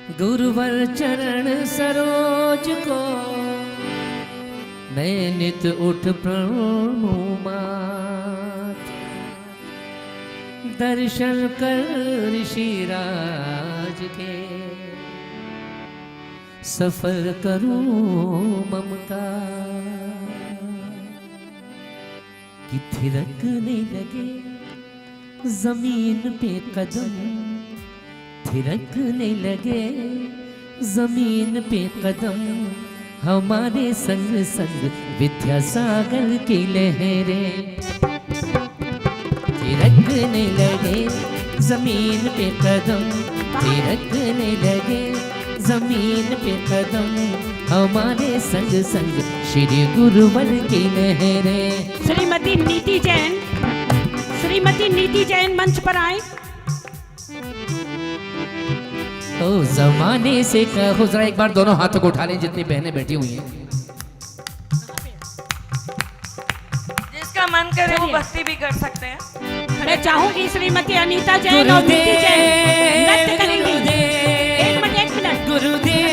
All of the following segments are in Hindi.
गुरुवर चरण सरोज को मैं नित उठ प्रणमात। दर्शन कर ऋषिराज के सफल करूं ममकार। कि थिरकने लगे जमीन पे कदम, थिरकने लगे जमीन पे कदम। हमारे संग संग विद्यासागर की लहरें थिरकने लगे जमीन पे कदम, थिरकने लगे जमीन पे कदम। हमारे संग संग श्री गुरुवर की लहरें। श्रीमती नीति जैन मंच पर आए। ओ जमाने से कहो, जरा एक बार दोनों हाथों को उठा लें जितनी बहनें बैठी हुई हैं। जिसका मन करे वो भक्ति भी कर सकते हैं। मैं चाहूंगी श्रीमती अनीता जैन और नीति जैन नृत्य करेंगी। एक मिनट। गुरुदेव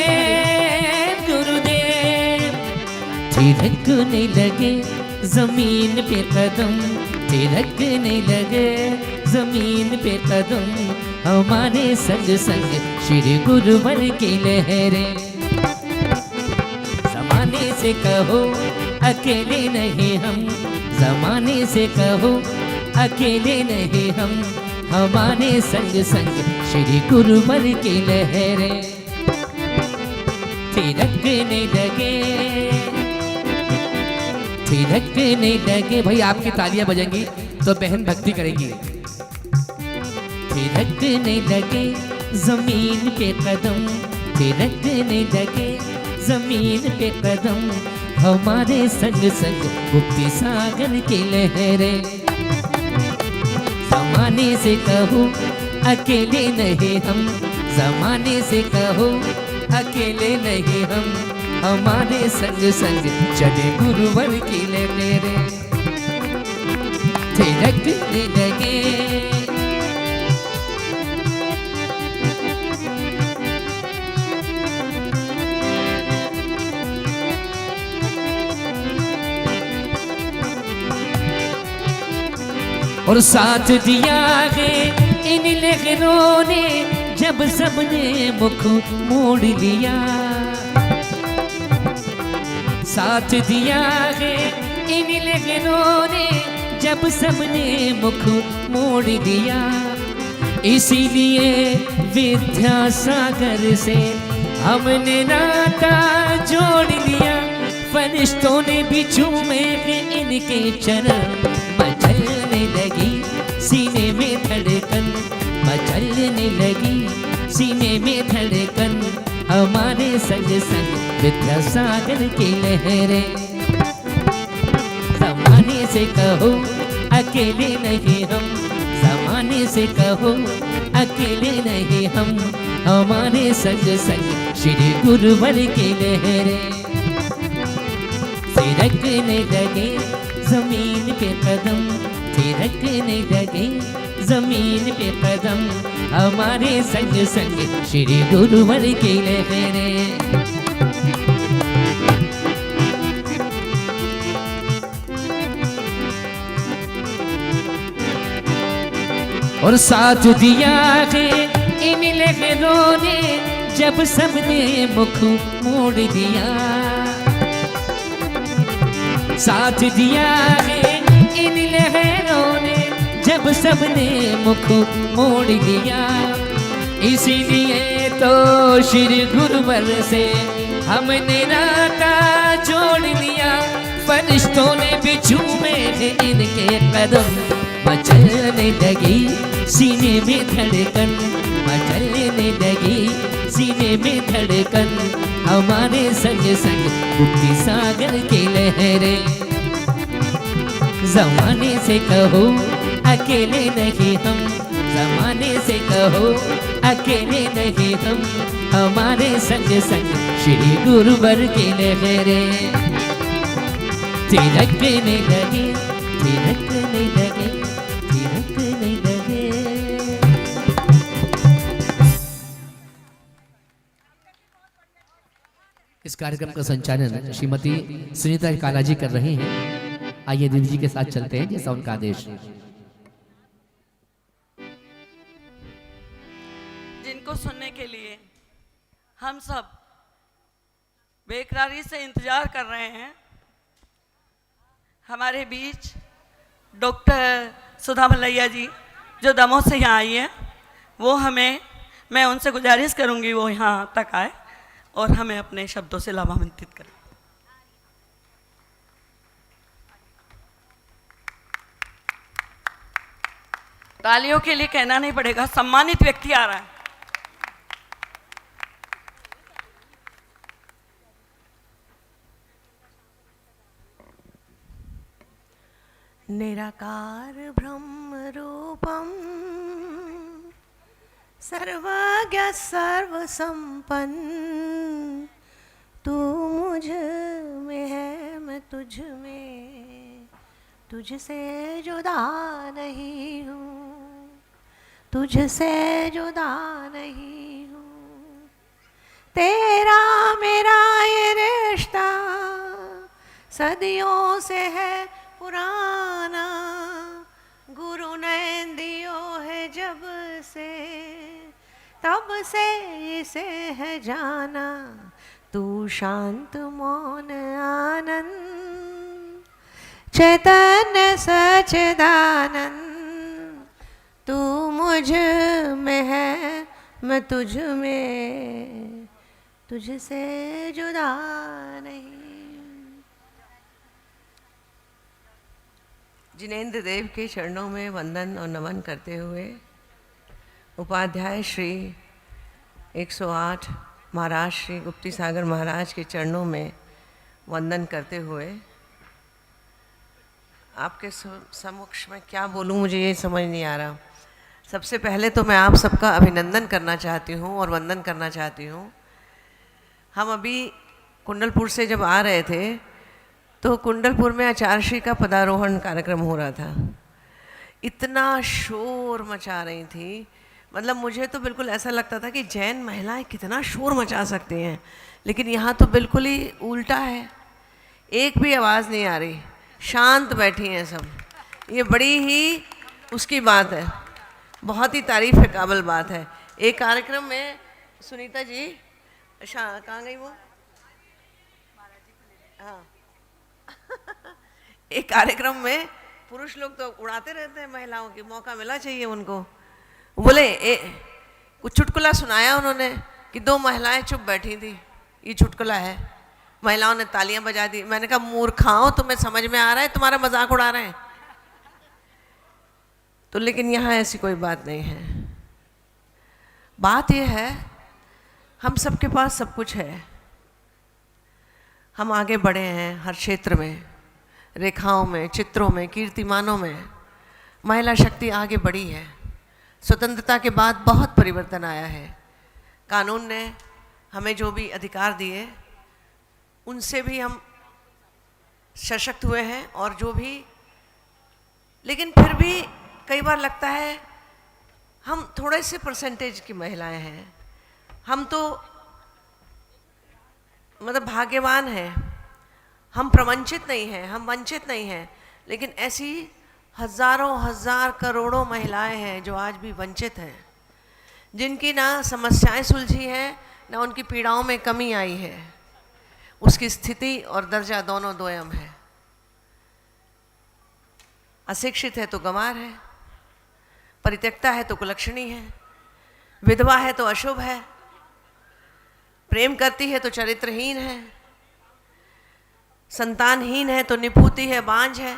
थिरकने लगे जमीन पे कदम, थिरकने लगे जमीन पे कदम। हमारे संग संग श्री गुरुवर की लहरें। जमाने से कहो अकेले नहीं हम, जमाने से कहो अकेले नहीं हम। हमारे संग संग श्री गुरुवर की लहरें थिरकने लगे, थिरकने लगे। भाई आपकी तालियां बजेंगी तो बहन भक्ति करेंगी। थिरकने लगे जमीन पे कदम, थिरकने लगे जमीन पे कदम। हमारे संग संग मुक्ति सागर की लहरें। जमाने से कहो अकेले नहीं हम, जमाने से कहो अकेले नहीं हम। हमारे संग संग चले गुरुवर की लहरें थिरकने लगे। और साथ दिया है इन लहरों ने जब सबने मुख मोड़ लिया। साथ दिया है इन लहरों ने जब सबने मुख मोड़ लिया। इसीलिए विद्यासागर से हमने नाता जोड़ लिया। फरिश्तों ने भी चूमे इनके चरण, मचलने लगी सीने में धड़कन, मचलने लगी सीने में धड़कन। हमारे संग संग विद्यासागर की लहरें। जमाने से कहो अकेले नहीं हम, जमाने से कहो अकेले नहीं हम। हमारे संग संग श्री गुरुवर की लहरें थिरकने लगे जमीन पे कदम, थिरकने लगे जमीन पे कदम। हमारे संग संग श्री गुरुवर की लहरें। और साथ दिया है इन लहरों ने जब सबने मुख मोड़ दिया। साथ दिया है इन लहरों ने जब सबने मुख मोड़ लिया। इसीलिए तो श्री गुरुवर से हमने नाता जोड़ लिया। फरिश्तों ने भी चूमे इनके कदम, मचलने लगी सीने में धड़कन, मचलने लगी सीने में धड़कन। हमारे संग संग मुक्ति सागर की लहरें। जमाने से कहो अकेले नहीं हम, जमाने से कहो अकेले नहीं हम। हमारे संग संग श्री गुरुवर की लहरें थिरकने लगे, थिरकने लगे, थिरकने लगे। इस कार्यक्रम का संचालन श्रीमती सुनीता काला जी कर रही हैं। आइए दीदी जी के साथ चलते हैं जैसा उनका आदेश। जिनको सुनने के लिए हम सब बेकरारी से इंतजार कर रहे हैं, हमारे बीच डॉक्टर सुधा मलैया जी जो दमोह से यहाँ आई है, वो मैं उनसे गुजारिश करूँगी वो यहाँ तक आए और हमें अपने शब्दों से लाभान्वित करें। तालियों के लिए कहना नहीं पड़ेगा, सम्मानित व्यक्ति आ रहा है। निराकार ब्रह्म रूपम सर्वज्ञ सर्वसंपन्न, तू मुझ में है मैं तुझ में, तुझसे जुदा नहीं हूँ, तुझसे जुदा नहीं हूँ। तेरा मेरा ये रिश्ता सदियों से है पुराना, गुरु ने दियो है जब से, तब से इसे है जाना। तू शांत मौन आनंद चैतन्य सच्चिदानंद, तू मुझ में है मैं तुझ में, तुझसे जुदा नहीं। जिनेंद्र देव के चरणों में वंदन और नमन करते हुए उपाध्याय श्री 108 महाराज श्री गुप्ती सागर महाराज के चरणों में वंदन करते हुए आपके समक्ष में क्या बोलूं, मुझे ये समझ नहीं आ रहा। सबसे पहले तो मैं आप सबका अभिनंदन करना चाहती हूँ और वंदन करना चाहती हूँ। हम अभी कुंडलपुर से जब आ रहे थे तो कुंडलपुर में आचार्यश्री का पदारोहण कार्यक्रम हो रहा था। इतना शोर मचा रही थी, मतलब मुझे तो बिल्कुल ऐसा लगता था कि जैन महिलाएं कितना शोर मचा सकती हैं, लेकिन यहाँ तो बिल्कुल ही उल्टा है, एक भी आवाज़ नहीं आ रही, शांत बैठी हैं सब। ये बड़ी ही उसकी बात है, बहुत ही तारीफ़ के काबिल बात है। एक कार्यक्रम में सुनीता जी कहाँ गई वो, हाँ एक कार्यक्रम में पुरुष लोग तो उड़ाते रहते हैं महिलाओं की, मौका मिला चाहिए उनको। बोले कुछ चुटकुला सुनाया उन्होंने कि दो महिलाएं चुप बैठी थी, ये चुटकुला है, महिलाओं ने तालियां बजा दी। मैंने कहा मूर्खाओं, तुम्हें समझ में आ रहा है, तुम्हारा मजाक उड़ा रहे हैं तो। लेकिन यहाँ ऐसी कोई बात नहीं है। बात यह है हम सबके पास सब कुछ है, हम आगे बढ़े हैं हर क्षेत्र में, रेखाओं में, चित्रों में, कीर्तिमानों में महिला शक्ति आगे बढ़ी है। स्वतंत्रता के बाद बहुत परिवर्तन आया है। कानून ने हमें जो भी अधिकार दिए उनसे भी हम सशक्त हुए हैं, और जो भी, लेकिन फिर भी कई बार लगता है हम थोड़े से परसेंटेज की महिलाएं हैं। हम तो मतलब भाग्यवान हैं, हम प्रवंचित नहीं हैं, हम वंचित नहीं हैं, लेकिन ऐसी हजारों हजार करोड़ों महिलाएं हैं जो आज भी वंचित हैं, जिनकी ना समस्याएं सुलझी हैं, ना उनकी पीड़ाओं में कमी आई है। उसकी स्थिति और दर्जा दोनों दोयम है। अशिक्षित है तो गंवार है, परित्यक्ता है तो कुलक्षणी है, विधवा है तो अशुभ है, प्रेम करती है तो चरित्रहीन है, संतानहीन है तो निपुती है, बांझ है।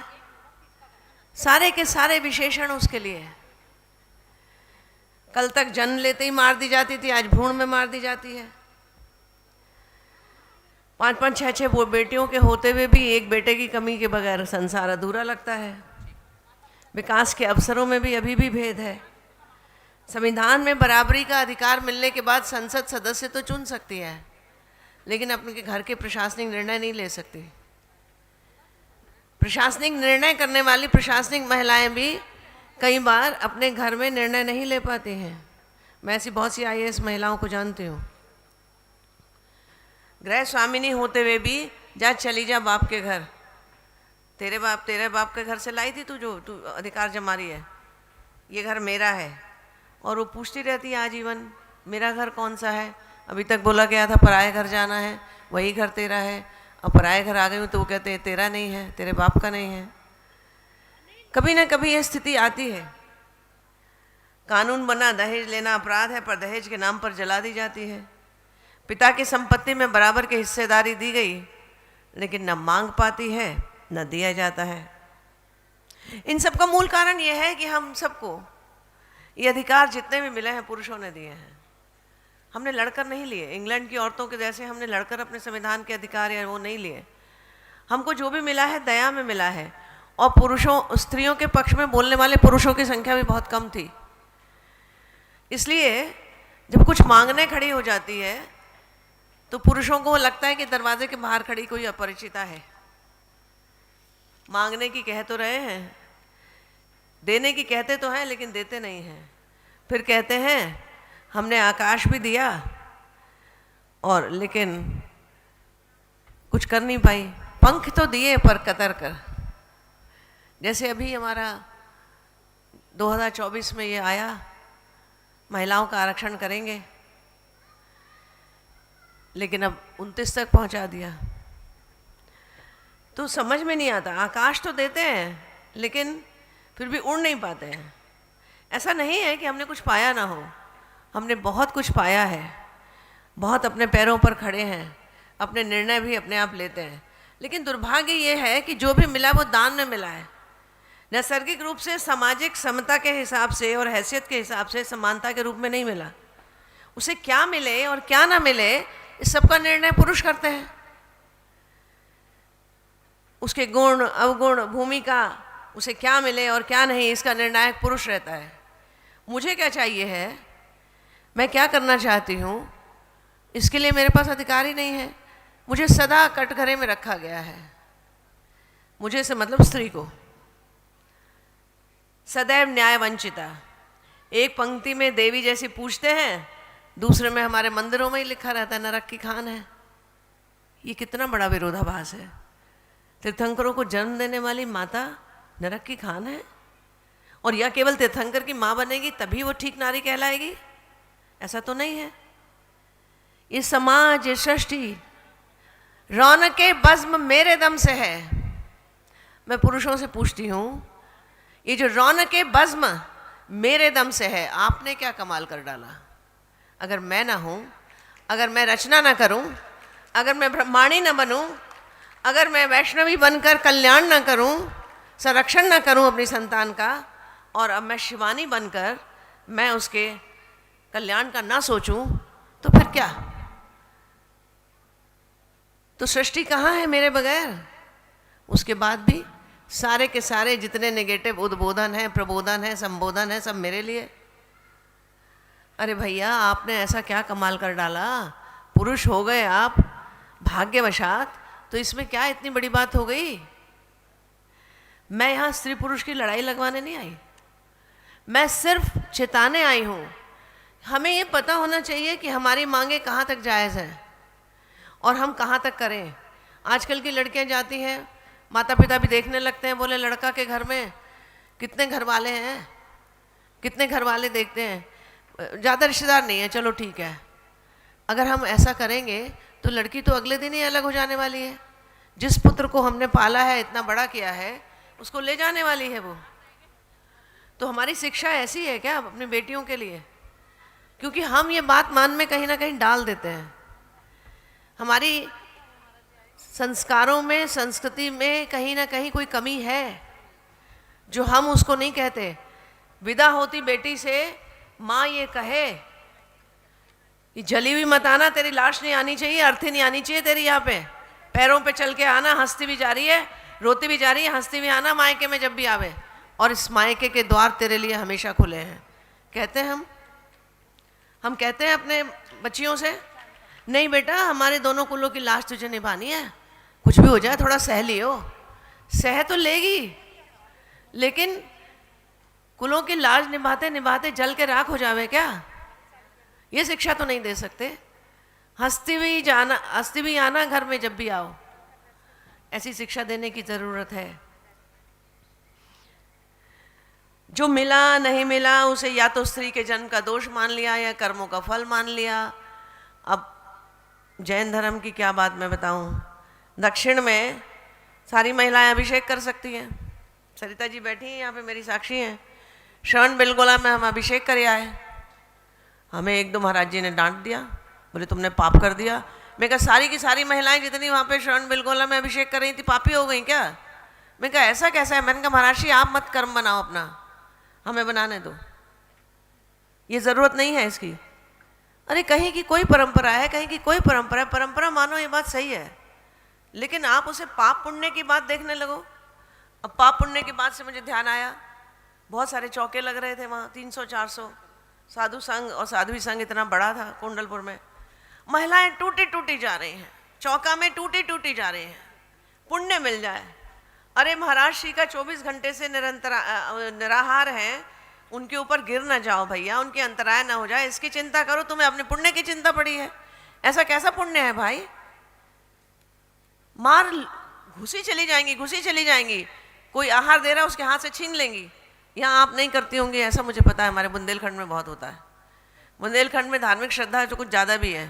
सारे के सारे विशेषण उसके लिए है। कल तक जन्म लेते ही मार दी जाती थी, आज भ्रूण में मार दी जाती है। 5-5, 6-6 वो बेटियों के होते हुए भी एक बेटे की कमी के बगैर संसार अधूरा लगता है। विकास के अवसरों में भी अभी भी भेद है। संविधान में बराबरी का अधिकार मिलने के बाद संसद सदस्य तो चुन सकती है, लेकिन अपने घर के प्रशासनिक निर्णय नहीं ले सकती। प्रशासनिक निर्णय करने वाली प्रशासनिक महिलाएं भी कई बार अपने घर में निर्णय नहीं ले पाती हैं। मैं ऐसी बहुत सी IAS महिलाओं को जानती हूँ। गृह स्वामिनी होते हुए भी जा चली जा बाप के घर। तेरे बाप के घर से लाई थी तू अधिकार जमा रही है, ये घर मेरा है। और वो पूछती रहती है आजीवन, मेरा घर कौन सा है? अभी तक बोला गया था पराए घर जाना है, वही घर तेरा है। अब पराए घर आ गई हूँ तो वो कहते हैं तेरा नहीं है, तेरे बाप का नहीं है। कभी ना कभी ये स्थिति आती है। कानून बना दहेज लेना अपराध है, पर दहेज के नाम पर जला दी जाती है। पिता की संपत्ति में बराबर की हिस्सेदारी दी गई, लेकिन न मांग पाती है न दिया जाता है। इन सब का मूल कारण यह है कि हम सबको ये अधिकार जितने भी मिले हैं पुरुषों ने दिए हैं, हमने लड़कर नहीं लिए। इंग्लैंड की औरतों के जैसे हमने लड़कर अपने संविधान के अधिकार या वो नहीं लिए। हमको जो भी मिला है दया में मिला है। और स्त्रियों के पक्ष में बोलने वाले पुरुषों की संख्या भी बहुत कम थी। इसलिए जब कुछ मांगने खड़ी हो जाती है तो पुरुषों को लगता है कि दरवाजे के बाहर खड़ी कोई अपरिचिता है। मांगने की कह तो रहे हैं, देने की कहते तो हैं, लेकिन देते नहीं हैं। फिर कहते हैं हमने आकाश भी दिया और लेकिन कुछ कर नहीं पाई, पंख तो दिए पर कतर कर। जैसे अभी हमारा 2024 में ये आया, महिलाओं का आरक्षण करेंगे, लेकिन अब 29 तक पहुंचा दिया। तो समझ में नहीं आता, आकाश तो देते हैं लेकिन फिर भी उड़ नहीं पाते हैं। ऐसा नहीं है कि हमने कुछ पाया ना हो, हमने बहुत कुछ पाया है, बहुत अपने पैरों पर खड़े हैं, अपने निर्णय भी अपने आप लेते हैं। लेकिन दुर्भाग्य ये है कि जो भी मिला वो दान में मिला है। नैसर्गिक रूप से सामाजिक समता के हिसाब से और हैसियत के हिसाब से समानता के रूप में नहीं मिला। उसे क्या मिले और क्या ना मिले इस सब का निर्णय पुरुष करते हैं। उसके गुण अवगुण भूमिका, उसे क्या मिले और क्या नहीं, इसका निर्णायक पुरुष रहता है। मुझे क्या चाहिए है, मैं क्या करना चाहती हूँ, इसके लिए मेरे पास अधिकार ही नहीं है। मुझे सदा कटघरे में रखा गया है। मुझे से मतलब स्त्री को सदैव न्याय वंचिता। एक पंक्ति में देवी जैसी पूछते हैं, दूसरे में हमारे मंदिरों में ही लिखा रहता है नरक की खान है। ये कितना बड़ा विरोधाभास है। तीर्थंकरों को जन्म देने वाली माता नरक की खान है, और या केवल तीर्थंकर की माँ बनेगी तभी वो ठीक नारी कहलाएगी? ऐसा तो नहीं है। ये समाज, ये सृष्टि रौनके बज़्म मेरे दम से है। मैं पुरुषों से पूछती हूँ, ये जो रौनके बज़्म मेरे दम से है, आपने क्या कमाल कर डाला? अगर मैं ना हूँ, अगर मैं रचना ना करूँ, अगर मैं ब्रह्माणी ना बनूँ, अगर मैं वैष्णवी बनकर कल्याण ना करूँ, संरक्षण ना करूँ अपनी संतान का, और अब मैं शिवानी बनकर मैं उसके कल्याण का ना सोचूं, तो फिर क्या? तो सृष्टि कहाँ है मेरे बगैर? उसके बाद भी सारे के सारे जितने नेगेटिव उद्बोधन हैं, प्रबोधन हैं, संबोधन हैं, सब मेरे लिए। अरे भैया, आपने ऐसा क्या कमाल कर डाला? पुरुष हो गए आप भाग्यवशात, तो इसमें क्या इतनी बड़ी बात हो गई? मैं यहाँ स्त्री पुरुष की लड़ाई लगवाने नहीं आई, मैं सिर्फ चेताने आई हूँ। हमें ये पता होना चाहिए कि हमारी मांगे कहाँ तक जायज़ हैं और हम कहाँ तक करें। आजकल की लड़कियाँ जाती हैं, माता पिता भी देखने लगते हैं, बोले लड़का के घर में कितने घर वाले हैं, कितने घर वाले देखते हैं, ज़्यादा रिश्तेदार नहीं है, चलो ठीक है। अगर हम ऐसा करेंगे तो लड़की तो अगले दिन ही अलग हो जाने वाली है। जिस पुत्र को हमने पाला है, इतना बड़ा किया है, उसको ले जाने वाली है वो। तो हमारी शिक्षा ऐसी है क्या अपनी बेटियों के लिए? क्योंकि हम ये बात मान में कहीं ना कहीं डाल देते हैं। हमारी संस्कारों में, संस्कृति में कहीं ना कहीं कोई कमी है जो हम उसको नहीं कहते। विदा होती बेटी से माँ ये कहे कि जली हुई मत आना, तेरी लाश नहीं आनी चाहिए, अर्थी नहीं आनी चाहिए तेरी यहाँ पे, पैरों पे चल के आना, हंसती भी जा रही है, रोती भी जा रही है, हंसती भी आना मायके में जब भी आवे, और इस मायके के द्वार तेरे लिए हमेशा खुले हैं। कहते हैं हम कहते हैं अपने बच्चियों से, नहीं बेटा हमारे दोनों कुलों की लाश तुझे निभानी है, कुछ भी हो जाए थोड़ा सह लियो। सह तो लेगी, लेकिन कुलों की लाज निभाते निभाते जल के राख हो जावे क्या? ये शिक्षा तो नहीं दे सकते। हंसती भी आना घर में जब भी आओ, ऐसी शिक्षा देने की जरूरत है। जो मिला नहीं मिला उसे या तो स्त्री के जन्म का दोष मान लिया या कर्मों का फल मान लिया। अब जैन धर्म की क्या बात मैं बताऊं, दक्षिण में सारी महिलाएं अभिषेक कर सकती हैं। सरिता जी बैठी हैं यहाँ पे, मेरी साक्षी हैं। श्रवण बेलगोला में हम अभिषेक कर आए, हमें एक दो महाराज जी ने डांट दिया, बोले तुमने पाप कर दिया। मैं कहा सारी की सारी महिलाएं जितनी वहाँ पे श्रवण बेलगोला में अभिषेक कर रही थी पापी हो गई क्या? मैं कहा ऐसा कैसा है? मैंने कहा महाराज जी आप मत कर्म बनाओ अपना, हमें बनाने दो, ये ज़रूरत नहीं है इसकी। अरे कहीं की कोई परंपरा है, कहीं की कोई परंपरा है, परंपरा मानो, ये बात सही है, लेकिन आप उसे पाप पुण्य की बात देखने लगो। अब पाप पुण्य की बात से मुझे ध्यान आया, बहुत सारे चौके लग रहे थे वहाँ, 300-400 साधु संघ और साध्वी संघ इतना बड़ा था कुंडलपुर में। महिलाएं टूटी टूटी जा रही हैं, चौका में टूटी टूटी जा रही हैं, पुण्य मिल जाए। अरे महाराज श्री का 24 घंटे से निराहार हैं, उनके ऊपर गिर ना जाओ भैया, उनकी अंतराय ना हो जाए, इसकी चिंता करो। तुम्हें अपने पुण्य की चिंता पड़ी है? ऐसा कैसा पुण्य है भाई? मार घुसी चली जाएंगी, घुसी चली जाएंगी, कोई आहार दे रहा है उसके हाथ से छीन लेंगी। यहाँ आप नहीं करती होंगी, ऐसा मुझे पता है, हमारे बुंदेलखंड में बहुत होता है। बुंदेलखंड में धार्मिक श्रद्धा जो कुछ ज़्यादा भी है,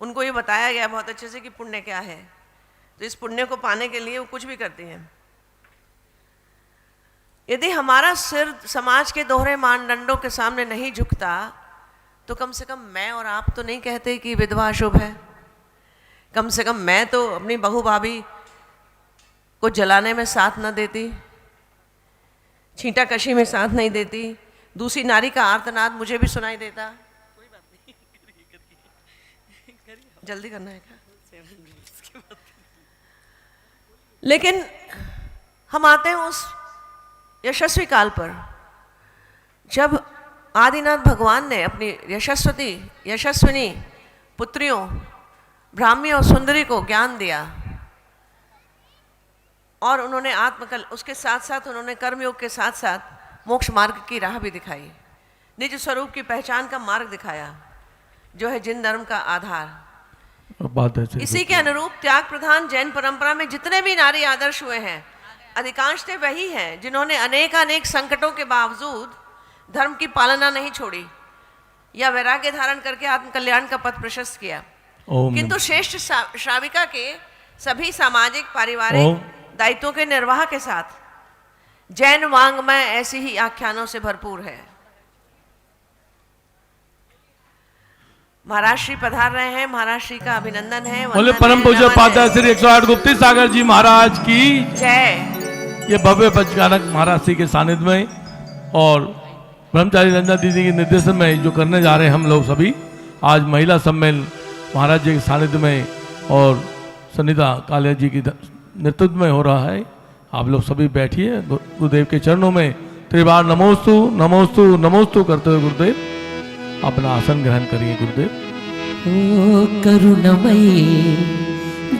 उनको ये बताया गया बहुत अच्छे से कि पुण्य क्या है, तो इस पुण्य को पाने के लिए वो कुछ भी करती हैं। यदि हमारा सिर समाज के दोहरे मानदंडों के सामने नहीं झुकता, तो कम से कम मैं और आप तो नहीं कहते कि विधवा अशुभ है। कम से कम मैं तो अपनी बहू भाभी को जलाने में साथ न देती, छींटा कशी में साथ नहीं देती, दूसरी नारी का आर्तनाद मुझे भी सुनाई देता। जल्दी करना है क्या? लेकिन हम आते हैं उस यशस्वी काल पर जब आदिनाथ भगवान ने अपनी यशस्विनी पुत्रियों ब्राह्मी और सुंदरी को ज्ञान दिया, और उन्होंने उसके साथ साथ उन्होंने कर्मयोग के साथ साथ मोक्ष मार्ग की राह भी दिखाई, निज स्वरूप की पहचान का मार्ग दिखाया, जो है जिन धर्म का आधार। इसी के अनुरूप त्याग प्रधान जैन परंपरा में जितने भी नारी आदर्श हुए हैं, अधिकांशतः वही हैं जिन्होंने अनेक संकटों के बावजूद धर्म की पालना नहीं छोड़ी या वैराग्य धारण करके आत्म कल्याण का पथ प्रशस्त किया। किंतु श्रेष्ठ श्राविका के सभी सामाजिक पारिवारिक दायित्वों के निर्वाह के साथ जैन वांग्मय ऐसी ही आख्यानों से भरपूर है। महाराज श्री पधार रहे हैं, महाराज श्री का अभिनंदन है। बोले परम पूज्य पादा श्री 108 गुप्ती सागर जी महाराज की जय। ये भव्य पंचकारक महाराज श्री के सानिध्य में और ब्रह्मचारी रंजना दीदी के निर्देशन में जो करने जा रहे हैं हम लोग सभी, आज महिला सम्मेलन महाराज जी के सानिध्य में और सनिता कालिया जी की नेतृत्व में हो रहा है। आप लोग सभी बैठिए, गुरुदेव के चरणों में त्रिबार नमोस्तु नमोस्तु नमोस्तु करते हुए गुरुदेव अपना आसन ग्रहण करिए। गुरुदेव ओ करुणमयी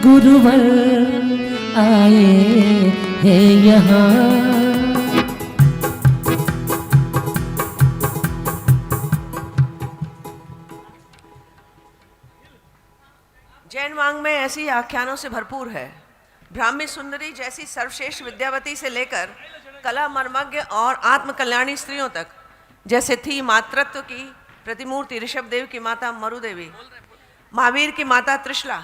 गुरुवर आए हैं यहाँ, जैन वांग में ऐसी आख्यानों से भरपूर है। ब्राह्मी सुंदरी जैसी सर्वश्रेष्ठ विद्यावती से लेकर कला मर्मज्ञ और आत्मकल्याणी स्त्रियों तक, जैसे थी मातृत्व की प्रतिमूर्ति ऋषभदेव की माता मरुदेवी, महावीर की माता त्रिशला,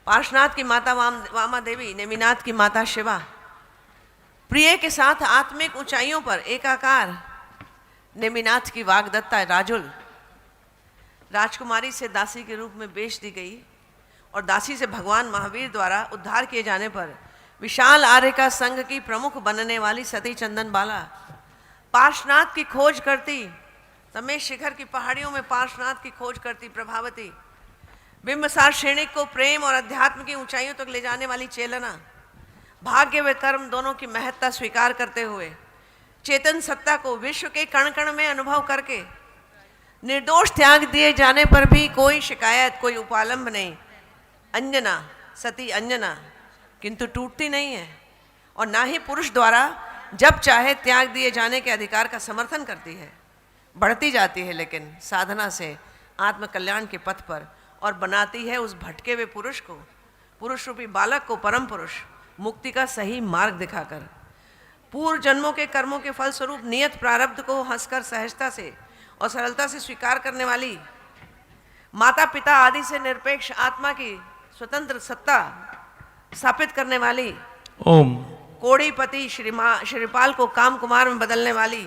पार्श्वनाथ की माता वामा देवी, नेमिनाथ की माता शिवा, प्रिय के साथ आत्मिक ऊंचाइयों पर एकाकार नेमिनाथ की वाग्दत्ता राजुल, राजकुमारी से दासी के रूप में बेच दी गई और दासी से भगवान महावीर द्वारा उद्धार किए जाने पर विशाल आर्य का संघ की प्रमुख बनने वाली सती चंदन बाला, पार्श्वनाथ की खोज करती, तमेश शिखर की पहाड़ियों में पार्श्वनाथ की खोज करती प्रभावती, बिंबसार श्रेणिक को प्रेम और अध्यात्म की ऊंचाइयों तक ले जाने वाली चेलना, भाग्य व कर्म दोनों की महत्ता स्वीकार करते हुए चेतन सत्ता को विश्व के कण कण में अनुभव करके निर्दोष त्याग दिए जाने पर भी कोई शिकायत, कोई उपालंब नहीं, अंजना सती अंजना, किंतु टूटती नहीं है और ना ही पुरुष द्वारा जब चाहे त्याग दिए जाने के अधिकार का समर्थन करती है, बढ़ती जाती है, लेकिन साधना से आत्म कल्याण के पथ पर और बनाती है उस भटके हुए पुरुष को, पुरुष रूपी बालक को परम पुरुष मुक्ति का सही मार्ग दिखाकर। पूर्व जन्मों के कर्मों के फलस्वरूप नियत प्रारब्ध को हंसकर सहजता से और सरलता से स्वीकार करने वाली, माता पिता आदि से निरपेक्ष आत्मा की स्वतंत्र सत्ता स्थापित करने वाली, ओम कोड़ीपति श्रीपाल को काम कुमार में बदलने वाली,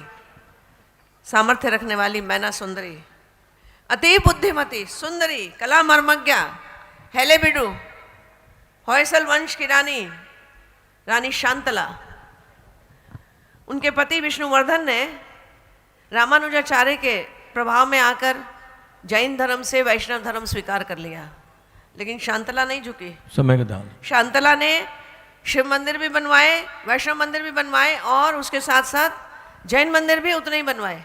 सामर्थ्य रखने वाली मैना सुंदरी, अति बुद्धिमती सुंदरी कला मर्मज्ञा हेले बिडू, होयसल वंश की रानी रानी शांतला। उनके पति विष्णुवर्धन ने रामानुजाचार्य के प्रभाव में आकर जैन धर्म से वैष्णव धर्म स्वीकार कर लिया, लेकिन शांतला नहीं झुकी। समय का दान। शांतला ने शिव मंदिर भी बनवाए, वैष्णव मंदिर भी बनवाए और उसके साथ साथ जैन मंदिर भी उतने ही बनवाए।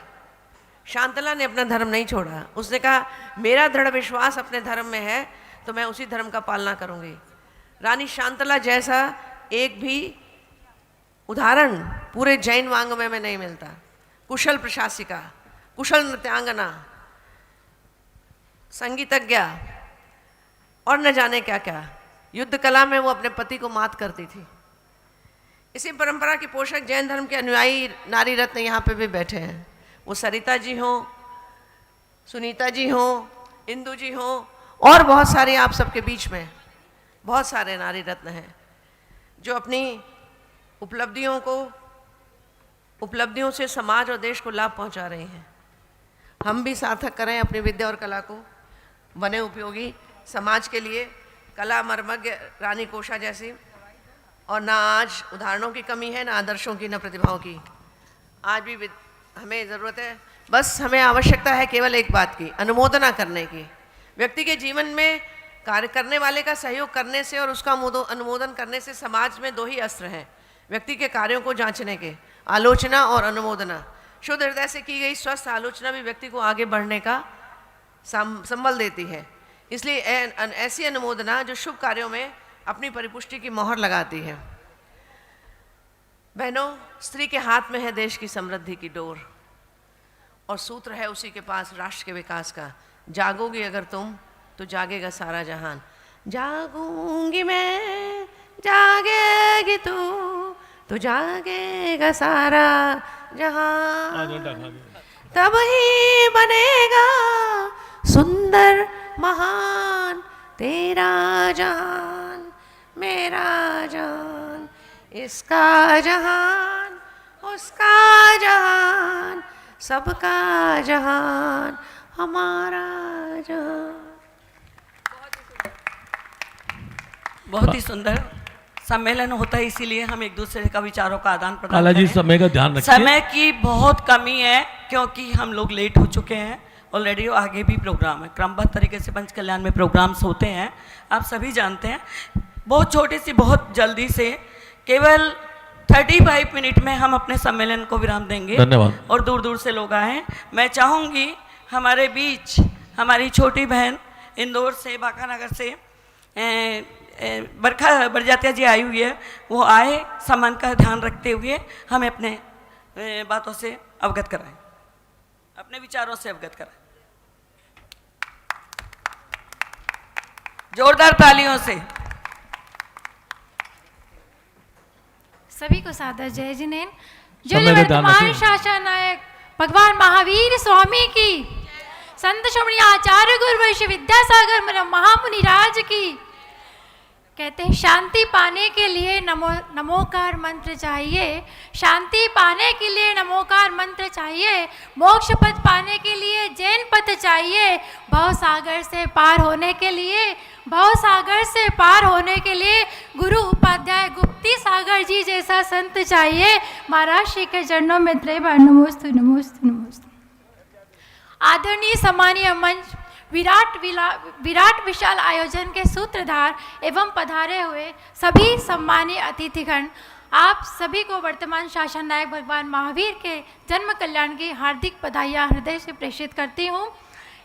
शांतला ने अपना धर्म नहीं छोड़ा। उसने कहा मेरा दृढ़ विश्वास अपने धर्म में है तो मैं उसी धर्म का पालना करूंगी। रानी शांतला जैसा एक भी उदाहरण पूरे जैन वांग्मय में नहीं मिलता। कुशल प्रशासिका, कुशल नृत्यांगना, संगीतज्ञा और न जाने क्या क्या, युद्ध कला में वो अपने पति को मात करती थी। इसी परंपरा के पोषक जैन धर्म के अनुयायी नारी रत्न यहाँ पे भी बैठे हैं। वो सरिता जी हों, सुनीता जी हों, इंदु जी हों और बहुत सारे आप सबके बीच में बहुत सारे नारी रत्न हैं जो अपनी उपलब्धियों से समाज और देश को लाभ पहुंचा रहे हैं। हम भी सार्थक करें अपनी विद्या और कला को, बने उपयोगी समाज के लिए। कला मर्मज्ञ रानी कोशा जैसी, और ना आज उदाहरणों की कमी है, ना आदर्शों की, ना प्रतिभाओं की। आज भी हमें ज़रूरत है, बस हमें आवश्यकता है केवल एक बात की, अनुमोदना करने की। व्यक्ति के जीवन में कार्य करने वाले का सहयोग करने से और उसका अनुमोदन करने से समाज में दो ही अस्त्र हैं व्यक्ति के कार्यों को जांचने के, आलोचना और अनुमोदना। शुद्ध हृदय से की गई स्वस्थ आलोचना भी व्यक्ति को आगे बढ़ने का संबल देती है। इसलिए ऐसी अनुमोदना जो शुभ कार्यों में अपनी परिपुष्टि की मोहर लगाती है। बहनों, स्त्री के हाथ में है देश की समृद्धि की डोर और सूत्र है उसी के पास राष्ट्र के विकास का। जागोगी अगर तुम तो जागेगा सारा जहान। जागूंगी मैं, जागेगी तू तो जागेगा सारा जहान। तब ही बनेगा सुंदर महान तेरा जहान, मेरा जहान, इसका जहान, उसका जहान, सबका जहान, हमारा जहान। बहुत ही सुंदर सम्मेलन होता है, इसीलिए हम एक दूसरे का विचारों का आदान प्रदान काला जी करें। समय का ध्यान रखिए। समय की बहुत कमी है क्योंकि हम लोग लेट हो चुके हैं। ऑलरेडी आगे भी प्रोग्राम है, क्रमबद्ध तरीके से पंच कल्याण में प्रोग्राम्स होते हैं, आप सभी जानते हैं। बहुत छोटी सी, बहुत जल्दी से, केवल 35 मिनट में हम अपने सम्मेलन को विराम देंगे। धन्यवाद। और दूर दूर से लोग आए। मैं चाहूँगी हमारे बीच हमारी छोटी बहन इंदौर से, बांकानगर से बरखा बरजातिया जी आई हुई है, वो आए, सम्मान का ध्यान रखते हुए हमें अपने बातों से अवगत कराएं, अपने विचारों से अवगत कराएं। जोरदार तालियों से सभी को सादर जय जिनेन। जो समय का ध्यान वर्तमान रखिए। शासन नायक भगवान महावीर स्वामी की, संत श्रमणी आचार्य गुरु वैश्य विद्यासागर महामुनि राज की। कहते हैं शांति पाने के लिए नमोकार मंत्र चाहिए, शांति पाने के लिए नमोकार मंत्र चाहिए, मोक्ष पथ पाने के लिए जैन पथ चाहिए, भव सागर से पार होने के लिए, भव सागर से पार होने के लिए गुरु उपाध्याय गुप्ती सागर जी जैसा संत चाहिए। महाराज श्री के चरणों में त्रयबार नमोस्तु नमोस्तु नमोस्तु। आदरणीय सम्मानीय मंच, विराट विशाल आयोजन के सूत्रधार एवं पधारे हुए सभी सम्मानीय अतिथिगण, आप सभी को वर्तमान शासन नायक भगवान महावीर के जन्म कल्याण की हार्दिक बधाइयाँ हृदय से प्रेषित करती हूँ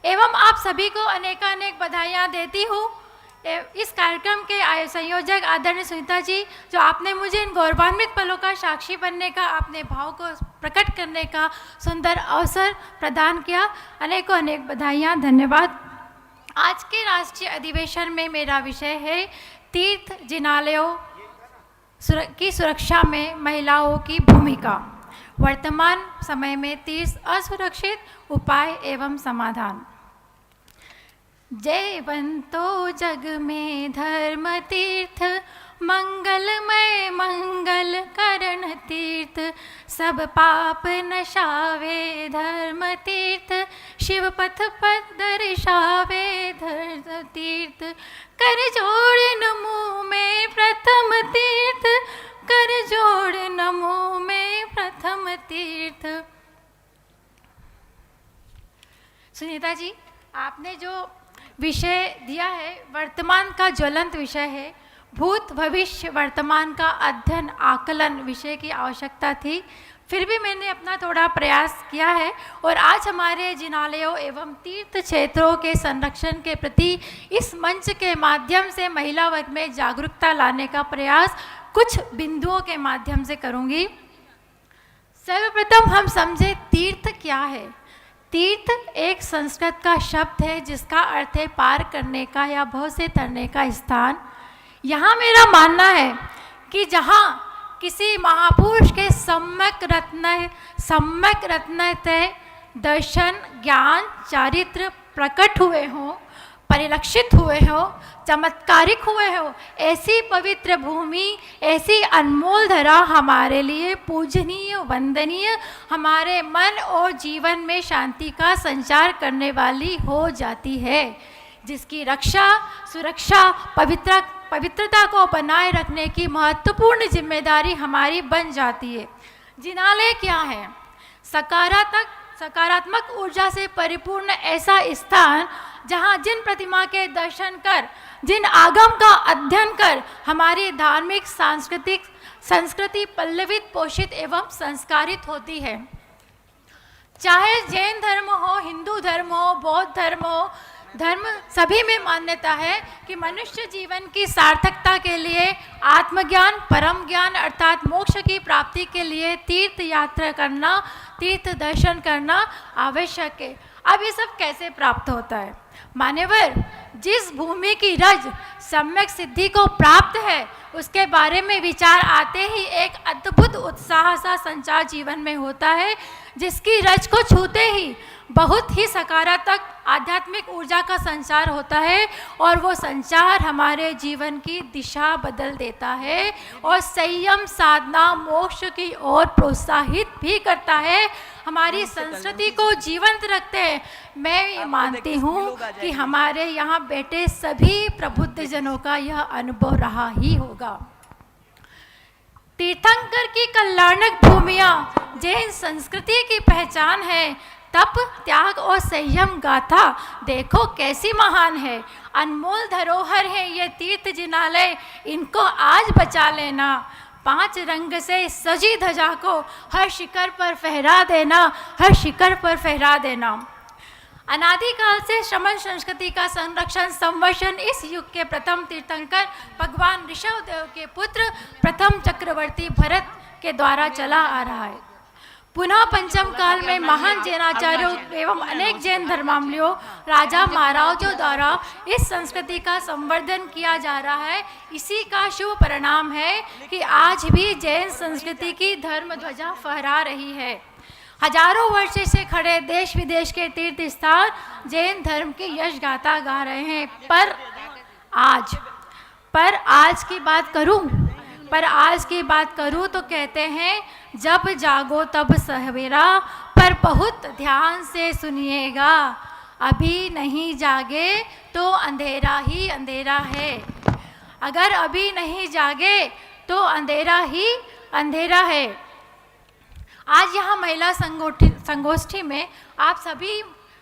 एवं आप सभी को अनेकानेक बधाइयाँ देती हूँ इस कार्यक्रम के संयोजक आदरणीय सुनीता जी, जो आपने मुझे इन गौरवान्वित पलों का साक्षी बनने का, अपने भाव को प्रकट करने का सुंदर अवसर प्रदान किया, अनेकों अनेक बधाइयाँ, धन्यवाद। आज के राष्ट्रीय अधिवेशन में मेरा विषय है तीर्थ जिनालयों की सुरक्षा में महिलाओं की भूमिका, वर्तमान समय में तीर्थ असुरक्षित उपाय एवं समाधान। जयवंतो जग में धर्म तीर्थ, मंगलमय मंगल करण तीर्थ, सब पाप नशावे धर्म तीर्थ, शिव पथ पथ दर्शावे धर्म तीर्थ, कर जोड़ नमो में प्रथम तीर्थ, कर जोड़ नमो में प्रथम तीर्थ। सुनीता जी, आपने जो विषय दिया है वर्तमान का ज्वलंत विषय है, भूत भविष्य वर्तमान का अध्ययन आकलन विषय की आवश्यकता थी, फिर भी मैंने अपना थोड़ा प्रयास किया है और आज हमारे जिनालयों एवं तीर्थ क्षेत्रों के संरक्षण के प्रति इस मंच के माध्यम से महिला वर्ग में जागरूकता लाने का प्रयास कुछ बिंदुओं के माध्यम से करूंगी। सर्वप्रथम हम समझे तीर्थ क्या है। तीर्थ एक संस्कृत का शब्द है जिसका अर्थ है पार करने का या भव से तरने का स्थान। यहाँ मेरा मानना है कि जहाँ किसी महापुरुष के सम्यक रत्न दर्शन ज्ञान चारित्र प्रकट हुए हों, परिलक्षित हुए हो, चमत्कारिक हुए हो, ऐसी पवित्र भूमि, ऐसी अनमोल धरा हमारे लिए पूजनीय वंदनीय, हमारे मन और जीवन में शांति का संचार करने वाली हो जाती है, जिसकी रक्षा सुरक्षा पवित्रता को बनाए रखने की महत्वपूर्ण जिम्मेदारी हमारी बन जाती है। जिनालय क्या है? सकारात्मक ऊर्जा से परिपूर्ण ऐसा स्थान जहाँ जिन प्रतिमा के दर्शन कर, जिन आगम का अध्ययन कर हमारी धार्मिक सांस्कृतिक संस्कृति पल्लवित पोषित एवं संस्कारित होती है। चाहे जैन धर्म हो, हिंदू धर्म हो, बौद्ध धर्म हो, धर्म सभी में मान्यता है कि मनुष्य जीवन की सार्थकता के लिए आत्मज्ञान परम ज्ञान अर्थात मोक्ष की प्राप्ति के लिए तीर्थ यात्रा करना, तीर्थ दर्शन करना आवश्यक है। अब ये सब कैसे प्राप्त होता है? मान्यवर, जिस भूमि की रज सम्यक सिद्धि को प्राप्त है उसके बारे में विचार आते ही एक अद्भुत उत्साह सा संचार जीवन में होता है, जिसकी रज को छूते ही बहुत ही सकारात्मक आध्यात्मिक ऊर्जा का संचार होता है और वो संचार हमारे जीवन की दिशा बदल देता है और संयम साधना मोक्ष की ओर प्रोत्साहित भी करता है, हमारी संस्कृति को जीवंत रखते हैं। मैं ये मानती हूँ कि हमारे यहाँ बैठे सभी प्रबुद्ध जनों का यह अनुभव रहा ही होगा। तीर्थंकर की कल्याणक भूमियाँ जैन संस्कृति की पहचान है। तप त्याग और संयम गाथा देखो कैसी महान है। अनमोल धरोहर है ये तीर्थ जिनालय, इनको आज बचा लेना। 5 रंग से सजी ध्वजा को हर शिखर पर फहरा देना, हर शिखर पर फहरा देना। अनादिकाल से श्रमण संस्कृति का संरक्षण संवर्षण इस युग के प्रथम तीर्थंकर भगवान ऋषभदेव के पुत्र प्रथम चक्रवर्ती भरत के द्वारा चला आ रहा है। पुनः पंचम काल में महान जैनाचार्यों एवं अनेक जैन धर्मावलंबियों राजा महाराजों द्वारा इस संस्कृति का संवर्धन किया जा रहा है। इसी का शुभ परिणाम है कि आज भी जैन संस्कृति की धर्म ध्वजा फहरा रही है। हजारों वर्ष से खड़े देश विदेश के तीर्थ स्थान जैन धर्म की यश गाथा गा रहे हैं। पर आज की बात करूं तो कहते हैं जब जागो तब सवेरा, पर बहुत ध्यान से सुनिएगा, अभी नहीं जागे तो अंधेरा ही अंधेरा है। अगर अभी नहीं जागे तो अंधेरा ही अंधेरा है। आज यहाँ महिला संगोष्ठी में आप सभी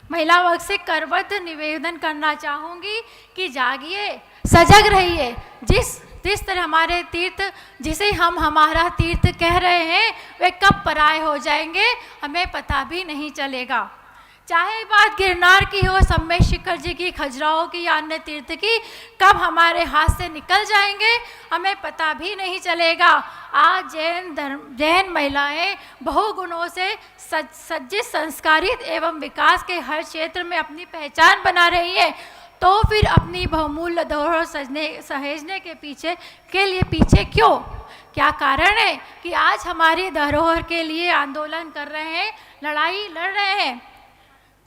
महिला वर्ग से करबद्ध निवेदन करना चाहूँगी कि जागिए, सजग रहिए। जिस तरह हमारे तीर्थ जिसे हम हमारा तीर्थ कह रहे हैं वे कब पराये हो जाएंगे हमें पता भी नहीं चलेगा। चाहे बात गिरनार की हो, सम्मेद शिखर जी की, खजुराहो की या अन्य तीर्थ की, कब हमारे हाथ से निकल जाएंगे हमें पता भी नहीं चलेगा। आज जैन महिलाएं बहुगुणों से सज्जित, संस्कारित एवं विकास के हर क्षेत्र में अपनी पहचान बना रही है, तो फिर अपनी बहुमूल्य धरोहर सहेजने के लिए पीछे क्यों? क्या कारण है कि आज हमारी धरोहर के लिए आंदोलन कर रहे हैं, लड़ाई लड़ रहे हैं?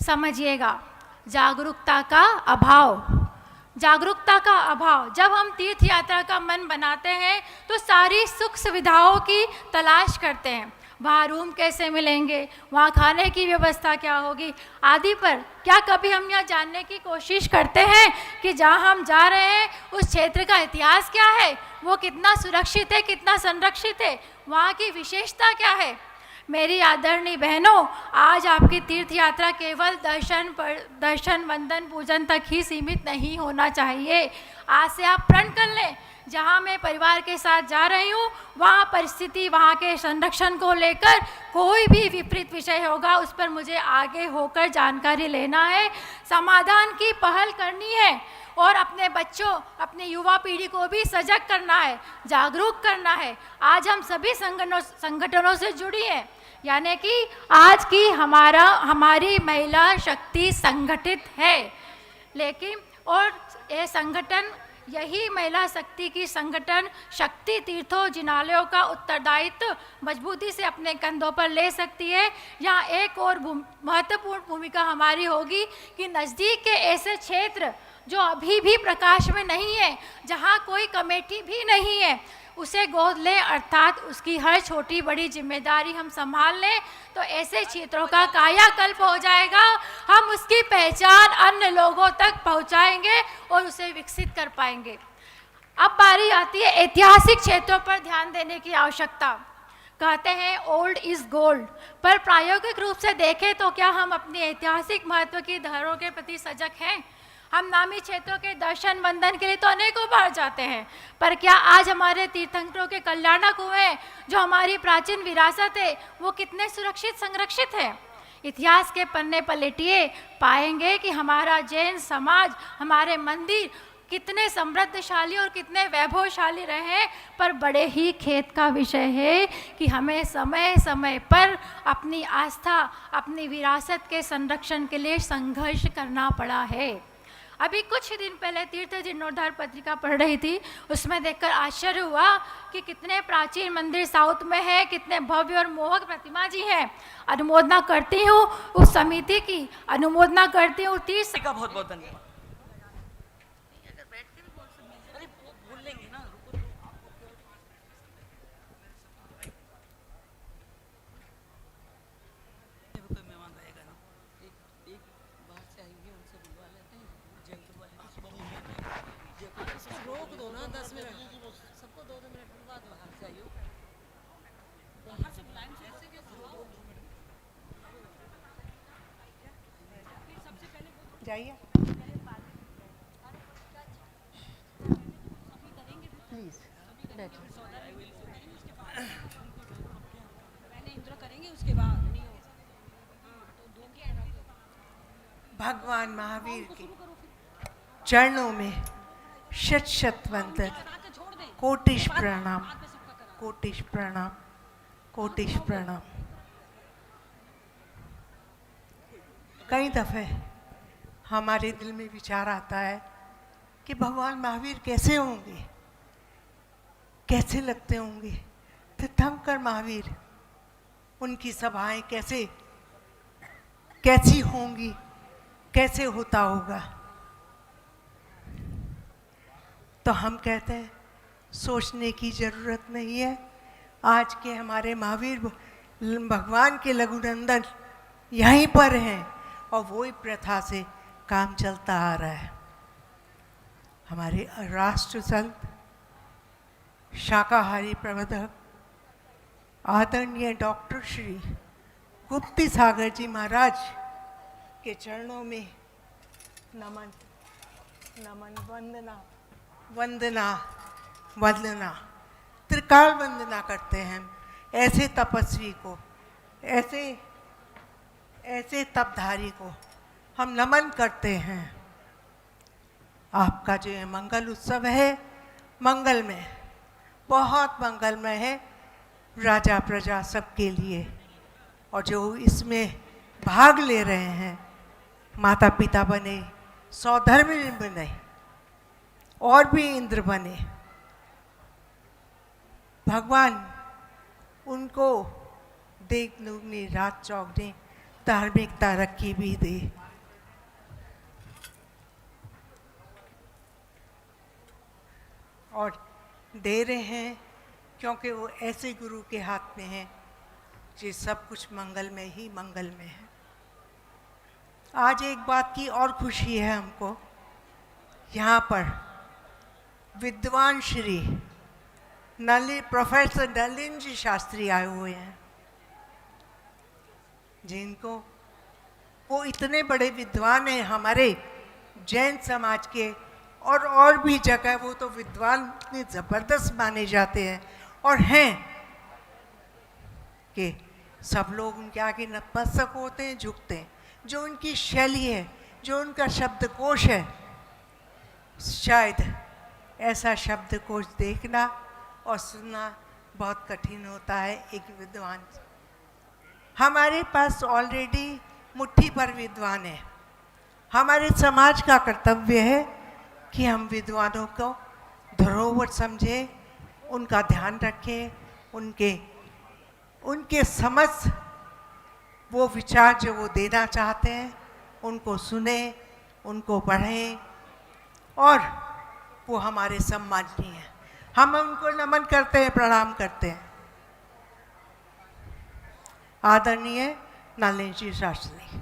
समझिएगा, जागरूकता का अभाव। जागरूकता का अभाव। जब हम तीर्थ यात्रा का मन बनाते हैं तो सारी सुख सुविधाओं की तलाश करते हैं, वहाँ रूम कैसे मिलेंगे, वहाँ खाने की व्यवस्था क्या होगी आदि पर। क्या कभी हम यह जानने की कोशिश करते हैं कि जहाँ हम जा रहे हैं उस क्षेत्र का इतिहास क्या है, वो कितना सुरक्षित है, कितना संरक्षित है, वहाँ की विशेषता क्या है? मेरी आदरणीय बहनों, आज आपकी तीर्थ यात्रा केवल दर्शन वंदन पूजन तक ही सीमित नहीं होना चाहिए। आज से आप प्रण कर लें, जहाँ मैं परिवार के साथ जा रही हूँ वहाँ परिस्थिति, वहाँ के संरक्षण को लेकर कोई भी विपरीत विषय होगा उस पर मुझे आगे होकर जानकारी लेना है, समाधान की पहल करनी है और अपने बच्चों, अपनी युवा पीढ़ी को भी सजग करना है, जागरूक करना है। आज हम सभी संगठनों से जुड़ी हैं, यानी कि आज की हमारी महिला शक्ति संगठित है, लेकिन और ये संगठन, यही महिला शक्ति की संगठन शक्ति तीर्थों जिनालयों का उत्तरदायित्व मजबूती से अपने कंधों पर ले सकती है। यहाँ एक और महत्वपूर्ण भूमिका हमारी होगी कि नज़दीक के ऐसे क्षेत्र जो अभी भी प्रकाश में नहीं है, जहाँ कोई कमेटी भी नहीं है, उसे गोद लें, अर्थात उसकी हर छोटी बड़ी जिम्मेदारी हम संभाल लें, तो ऐसे क्षेत्रों का कायाकल्प हो जाएगा। हम उसकी पहचान अन्य लोगों तक पहुंचाएंगे और उसे विकसित कर पाएंगे। अब बारी आती है ऐतिहासिक क्षेत्रों पर ध्यान देने की आवश्यकता। कहते हैं ओल्ड इज गोल्ड, पर प्रायोगिक रूप से देखें तो क्या हम अपनी ऐतिहासिक महत्व की धरोहर के प्रति सजग हैं? हम नामी क्षेत्रों के दर्शन वंदन के लिए तो अनेकों बार जाते हैं, पर क्या आज हमारे तीर्थंकरों के कल्याणक हुए, जो हमारी प्राचीन विरासत है, वो कितने सुरक्षित संरक्षित है? इतिहास के पन्ने पलटिए, पाएंगे कि हमारा जैन समाज, हमारे मंदिर कितने समृद्धशाली और कितने वैभवशाली रहे, पर बड़े ही खेत का विषय है कि हमें समय समय पर अपनी आस्था, अपनी विरासत के संरक्षण के लिए संघर्ष करना पड़ा है। अभी कुछ दिन पहले तीर्थ जीर्णोद्धार पत्रिका पढ़ रही थी, उसमें देखकर आश्चर्य हुआ कि कितने प्राचीन मंदिर साउथ में है, कितने भव्य और मोहक प्रतिमा जी हैं। अनुमोदना करती हूँ उस समिति की, अनुमोदना करती हूँ तीर्थ का बहुत बहुत धन्यवाद। जाइए प्लीज भगवान महावीर के चरणों में शत शत वंदन, कोटिश प्रणाम, कोटिश प्रणाम, कोटिश प्रणाम। कई दफे हमारे दिल में विचार आता है कि भगवान महावीर कैसे होंगे, कैसे लगते होंगे तीर्थंकर महावीर, उनकी सभाएं कैसी होंगी, कैसे होता होगा। तो हम कहते हैं सोचने की ज़रूरत नहीं है। आज के हमारे महावीर भगवान के लघुनंदन यहीं पर हैं और वही प्रथा से काम चलता आ रहा है। हमारे राष्ट्र संत शाकाहारी प्रबंधक आदरणीय डॉक्टर श्री गुप्ती सागर जी महाराज के चरणों में नमन, नमन, वंदना, वंदना, वंदना, त्रिकाल वंदना करते हैं। ऐसे तपस्वी को, ऐसे ऐसे तपधारी को हम नमन करते हैं। आपका जो ये मंगल उत्सव है मंगलमय, बहुत मंगलमय है राजा प्रजा सबके लिए। और जो इसमें भाग ले रहे हैं, माता पिता बने, सौधर्मिणी बने और भी इंद्र बने, भगवान उनको देख दुगनी रात चौगनी धार्मिक तरक्की भी दे। और दे रहे हैं क्योंकि वो ऐसे गुरु के हाथ में है जो सब कुछ मंगल में ही मंगल में है। आज एक बात की और खुशी है हमको, यहाँ पर विद्वान श्री प्रोफेसर नलिन जी शास्त्री आए हुए हैं, जिनको वो इतने बड़े विद्वान हैं हमारे जैन समाज के, और भी जगह वो तो विद्वान इतने ज़बरदस्त माने जाते हैं और हैं कि सब लोग उनके आगे नतमस्तक होते हैं, झुकते हैं। जो उनकी शैली है, जो उनका शब्दकोश है, शायद ऐसा शब्दकोश देखना और सुनना बहुत कठिन होता है एक विद्वान से। हमारे पास ऑलरेडी मुट्ठी पर विद्वान है। हमारे समाज का कर्तव्य है कि हम विद्वानों को धरोहर समझें, उनका ध्यान रखें, उनके समझ वो विचार जो वो देना चाहते हैं उनको सुने, उनको पढ़ें, और वो हमारे सम्माननीय हैं। हम उनको नमन करते हैं, प्रणाम करते हैं। आदरणीय नलिन जी शास्त्री,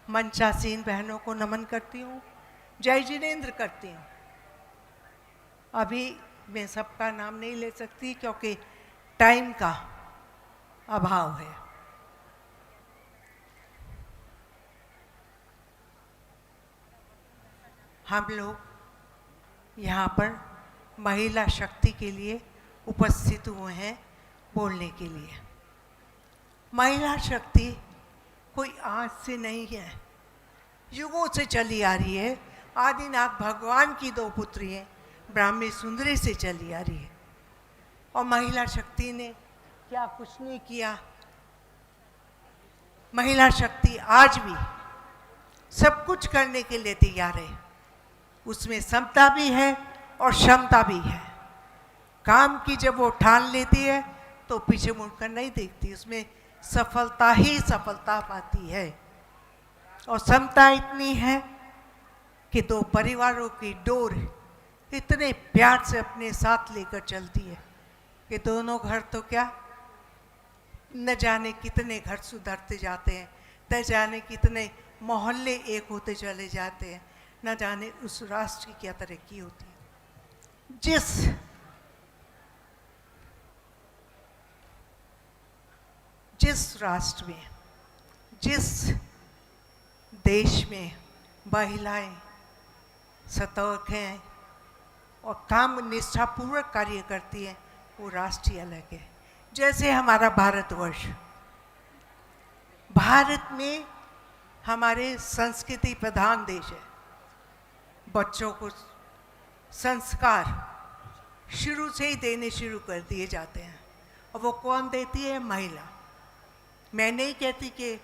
मंचासीन बहनों को नमन करती हूँ, जय जिनेन्द्र करती हूँ। अभी मैं सबका नाम नहीं ले सकती क्योंकि टाइम का अभाव है। हम लोग यहाँ पर महिला शक्ति के लिए उपस्थित हुए हैं बोलने के लिए। महिला शक्ति कोई आज से नहीं है, युगों से चली आ रही है। आदिनाथ भगवान की दो पुत्री हैं, ब्राह्मी सुंदरी से चली आ रही है। और महिला शक्ति ने क्या कुछ नहीं किया। महिला शक्ति आज भी सब कुछ करने के लिए तैयार है। उसमें समता भी है और क्षमता भी है। काम की जब वो ठान लेती है तो पीछे मुड़कर नहीं देखती, उसमें सफलता ही सफलता पाती है। और समता इतनी है कि दो परिवारों की डोर इतने प्यार से अपने साथ लेकर चलती है कि दोनों घर तो क्या, न जाने कितने घर सुधरते जाते हैं, न जाने कितने मोहल्ले एक होते चले जाते हैं, न जाने उस राष्ट्र की क्या तरक्की होती है। जिस राष्ट्र में, जिस देश में महिलाएं सतर्क हैं और काम निष्ठापूर्वक कार्य करती हैं, वो राष्ट्र ही अलग है। जैसे हमारा भारतवर्ष, भारत में हमारे संस्कृति प्रधान देश है। बच्चों को संस्कार शुरू से ही देने शुरू कर दिए जाते हैं, और वो कौन देती है? महिला। मैं नहीं कहती कि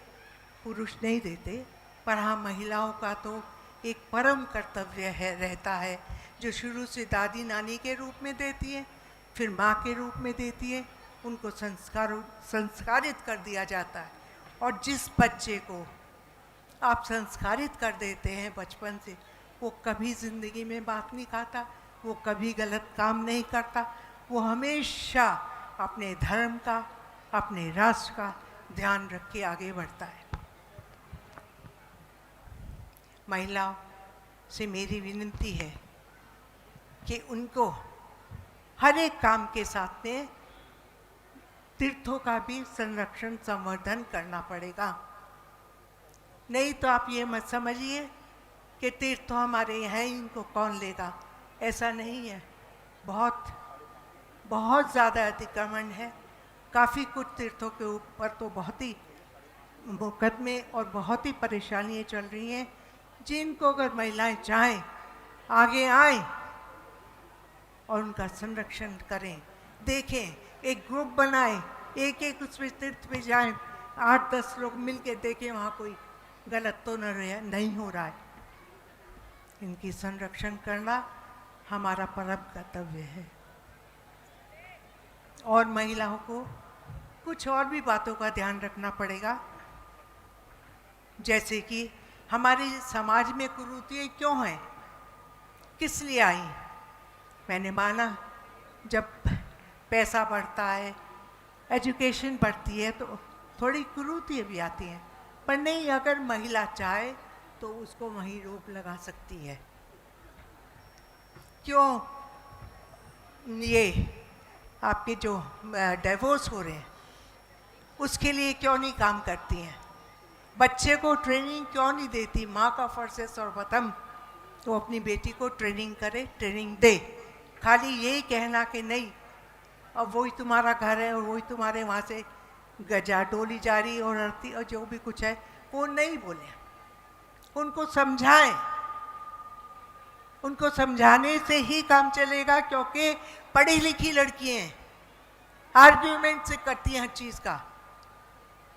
पुरुष नहीं देते, पर हाँ, महिलाओं का तो एक परम कर्तव्य है, रहता है, जो शुरू से दादी नानी के रूप में देती है, फिर माँ के रूप में देती है। उनको संस्कारित कर दिया जाता है। और जिस बच्चे को आप संस्कारित कर देते हैं बचपन से, वो कभी ज़िंदगी में बात नहीं खाता, वो कभी गलत काम नहीं करता, वो हमेशा अपने धर्म का, अपने राष्ट्र का ध्यान रख के आगे बढ़ता है। महिलाओं से मेरी विनती है कि उनको हर एक काम के साथ में तीर्थों का भी संरक्षण संवर्धन करना पड़ेगा। नहीं तो आप ये मत समझिए कि तीर्थ तो हमारे यहाँ ही, इनको कौन लेगा। ऐसा नहीं है। बहुत बहुत ज़्यादा अतिक्रमण है। काफ़ी कुछ तीर्थों के ऊपर तो बहुत ही मुकदमे और बहुत ही परेशानियाँ चल रही हैं, जिनको अगर महिलाएं चाहें आगे आएं और उनका संरक्षण करें। देखें, एक ग्रुप बनाएं, एक एक उसमें तीर्थ पे जाएं, 8-10 लोग मिलके देखें वहाँ कोई गलत तो नहीं हो रहा है। इनकी संरक्षण करना हमारा परम कर्तव्य है। और महिलाओं को कुछ और भी बातों का ध्यान रखना पड़ेगा, जैसे कि हमारे समाज में कुरीतियाँ क्यों हैं, किस लिए आई। मैंने माना जब पैसा बढ़ता है, एजुकेशन बढ़ती है, तो थोड़ी कुरीतियाँ भी आती हैं, पर नहीं, अगर महिला चाहे तो उसको वहीं रोक लगा सकती है। क्यों ये आपके जो डिवोर्स हो रहे हैं उसके लिए क्यों नहीं काम करती हैं? बच्चे को ट्रेनिंग क्यों नहीं देती? माँ का फर्ज है सर्वप्रथम तो अपनी बेटी को ट्रेनिंग करे, ट्रेनिंग दे। खाली यही कहना कि नहीं अब वही तुम्हारा घर है और वही तुम्हारे वहाँ से गजा डोली जा रही और आरती और जो भी कुछ है वो नहीं बोले। उनको समझाएं, उनको समझाने से ही काम चलेगा, क्योंकि पढ़ी लिखी लड़कियां हैं, आर्ग्यूमेंट से करती हैं हर चीज़ का।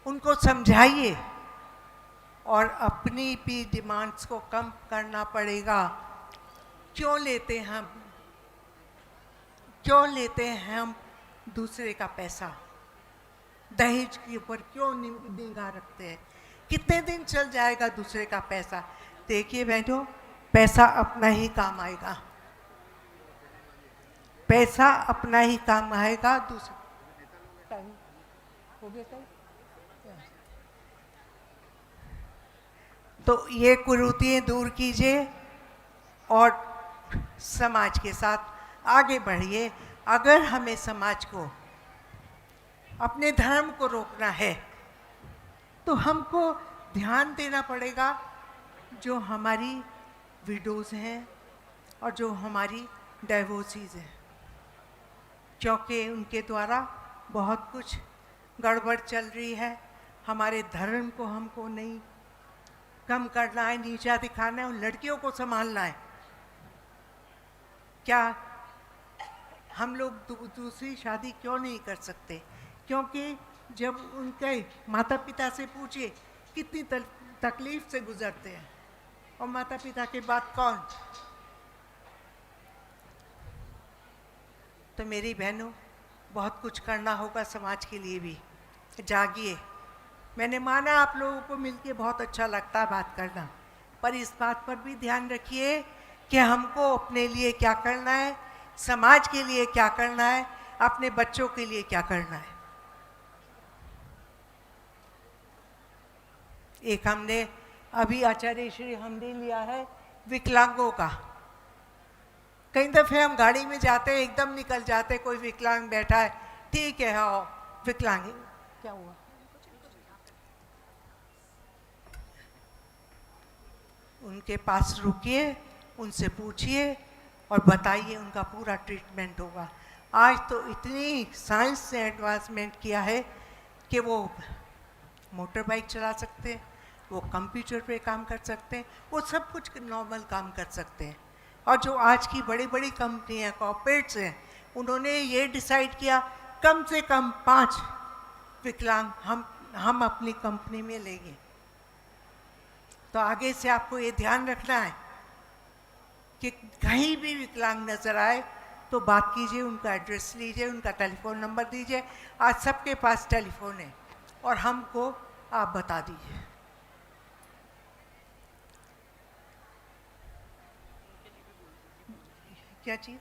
उनको समझाइए और अपनी भी डिमांड्स को कम करना पड़ेगा। क्यों लेते हैं हम दूसरे का पैसा? दहेज के ऊपर क्यों निगाह रखते हैं? कितने दिन चल जाएगा दूसरे का पैसा? देखिए बहनों, पैसा अपना ही काम आएगा, पैसा अपना ही काम आएगा। दूसरे तो ये कुरीतियाँ दूर कीजिए और समाज के साथ आगे बढ़िए। अगर हमें समाज को, अपने धर्म को रोकना है तो हमको ध्यान देना पड़ेगा जो हमारी विडोज़ हैं और जो हमारी डाइवोर्सीज़ हैं, क्योंकि उनके द्वारा बहुत कुछ गड़बड़ चल रही है। हमारे धर्म को हमको नहीं कम करना है, नीचा दिखाना है और लड़कियों को संभालना है। क्या हम लोग दूसरी शादी क्यों नहीं कर सकते? क्योंकि जब उनके माता पिता से पूछे कितनी तकलीफ से गुजरते हैं, और माता पिता के बाद कौन? तो मेरी बहनों, बहुत कुछ करना होगा समाज के लिए भी। जागिए। मैंने माना आप लोगों को मिलके बहुत अच्छा लगता है बात करना, पर इस बात पर भी ध्यान रखिए कि हमको अपने लिए क्या करना है, समाज के लिए क्या करना है, अपने बच्चों के लिए क्या करना है। एक हमने अभी आचार्य श्री हमने लिया है विकलांगों का। कई दफ़े हम गाड़ी में जाते हैं, एकदम निकल जाते, कोई विकलांग बैठा है, ठीक है हाँ विकलांग, क्या हुआ? उनके पास रुकिए, उनसे पूछिए और बताइए, उनका पूरा ट्रीटमेंट होगा। आज तो इतनी साइंस से एडवांसमेंट किया है कि वो मोटर बाइक चला सकते हैं, वो कंप्यूटर पे काम कर सकते हैं, वो सब कुछ नॉर्मल काम कर सकते हैं। और जो आज की बड़ी बड़ी कंपनियां, कॉर्पोरेट्स हैं, उन्होंने ये डिसाइड किया कम से कम 5 विकलांग हम अपनी कंपनी में लेंगे। तो आगे से आपको ये ध्यान रखना है कि कहीं भी विकलांग नज़र आए तो बात कीजिए, उनका एड्रेस लीजिए, उनका टेलीफोन नंबर दीजिए। आज सबके पास टेलीफोन है और हमको आप बता दीजिए। क्या चीज़?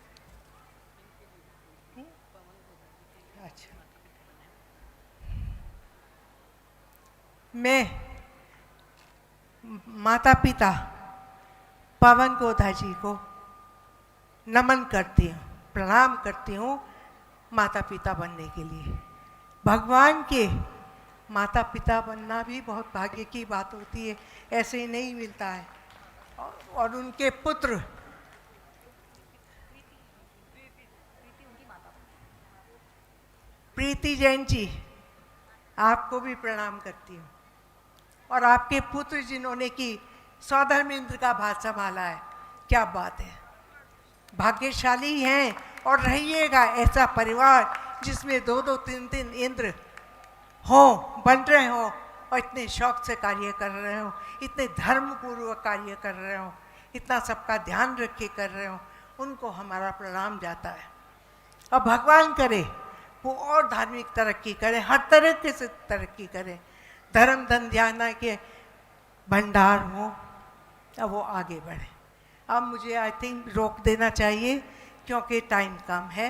अच्छा, मैं माता पिता पवन गोधा जी को नमन करती हूँ, प्रणाम करती हूँ माता पिता बनने के लिए। भगवान के माता पिता बनना भी बहुत भाग्य की बात होती है, ऐसे ही नहीं मिलता है। और उनके पुत्र प्रीति जैन जी, आपको भी प्रणाम करती हूँ। और आपके पुत्र जिन्होंने की सौधर्मेंद्र का भार संभाला है, क्या बात है, भाग्यशाली हैं। और रहिएगा ऐसा परिवार जिसमें 2-2, 3-3 इंद्र हो, बन रहे हो, और इतने शौक से कार्य कर रहे हो, इतने धर्मपूर्वक कार्य कर रहे हो, इतना सबका ध्यान रख के कर रहे हो, उनको हमारा प्रणाम जाता है। और भगवान करे वो और धार्मिक तरक्की करे, हर तरह से तरक्की करे, धर्म धन ध्यान के भंडार हो, अब वो आगे बढ़े। अब मुझे आई थिंक रोक देना चाहिए क्योंकि टाइम कम है।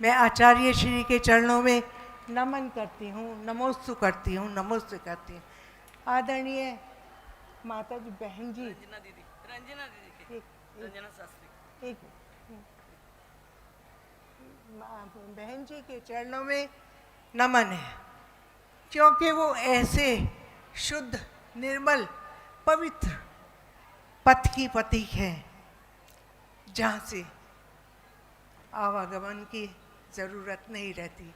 मैं आचार्य श्री के चरणों में नमन करती हूँ, नमोस्तु करती हूँ, नमोस्तु करती हूँ। आदरणीय माता जी, बहन जी, रंजना दीदी रंजना शास्त्री, एक बहन जी के चरणों में नमन है, क्योंकि वो ऐसे शुद्ध, निर्मल, पवित्र पथ की प्रतीक है जहाँ से आवागमन की ज़रूरत नहीं रहती।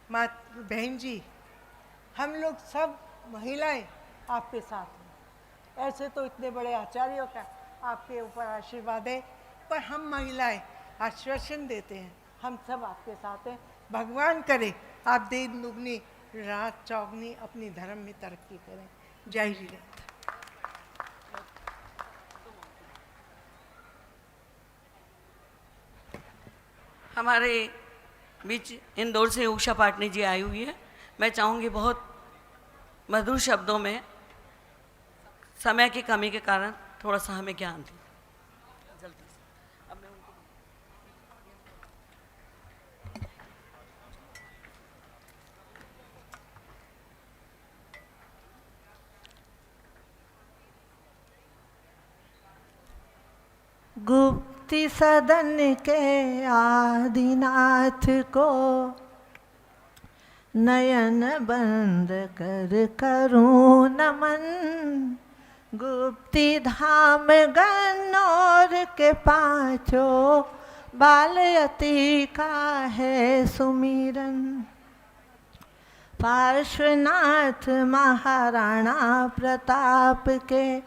माँ बहन जी, हम लोग सब महिलाएं आपके साथ हैं। ऐसे तो इतने बड़े आचार्यों का आपके ऊपर आशीर्वाद है, पर हम महिलाएं आश्वासन देते हैं, हम सब आपके साथ हैं। भगवान करे आप दिन दुगनी रात चौगनी अपनी धर्म में तरक्की करें। जय श्री राम। हमारे बीच इंदौर से उषा पाटनी जी आई हुई है। मैं चाहूँगी बहुत मधुर शब्दों में, समय की कमी के कारण थोड़ा सा हमें ज्ञान दें जल्दी से। अब मैं उनको गुप्ति सदन के आदिनाथ को नयन बंद कर करूं नमन। गुप्ति धाम गन्नौर के पांचों बालयती का है सुमिरन। पार्श्वनाथ महाराणा प्रताप के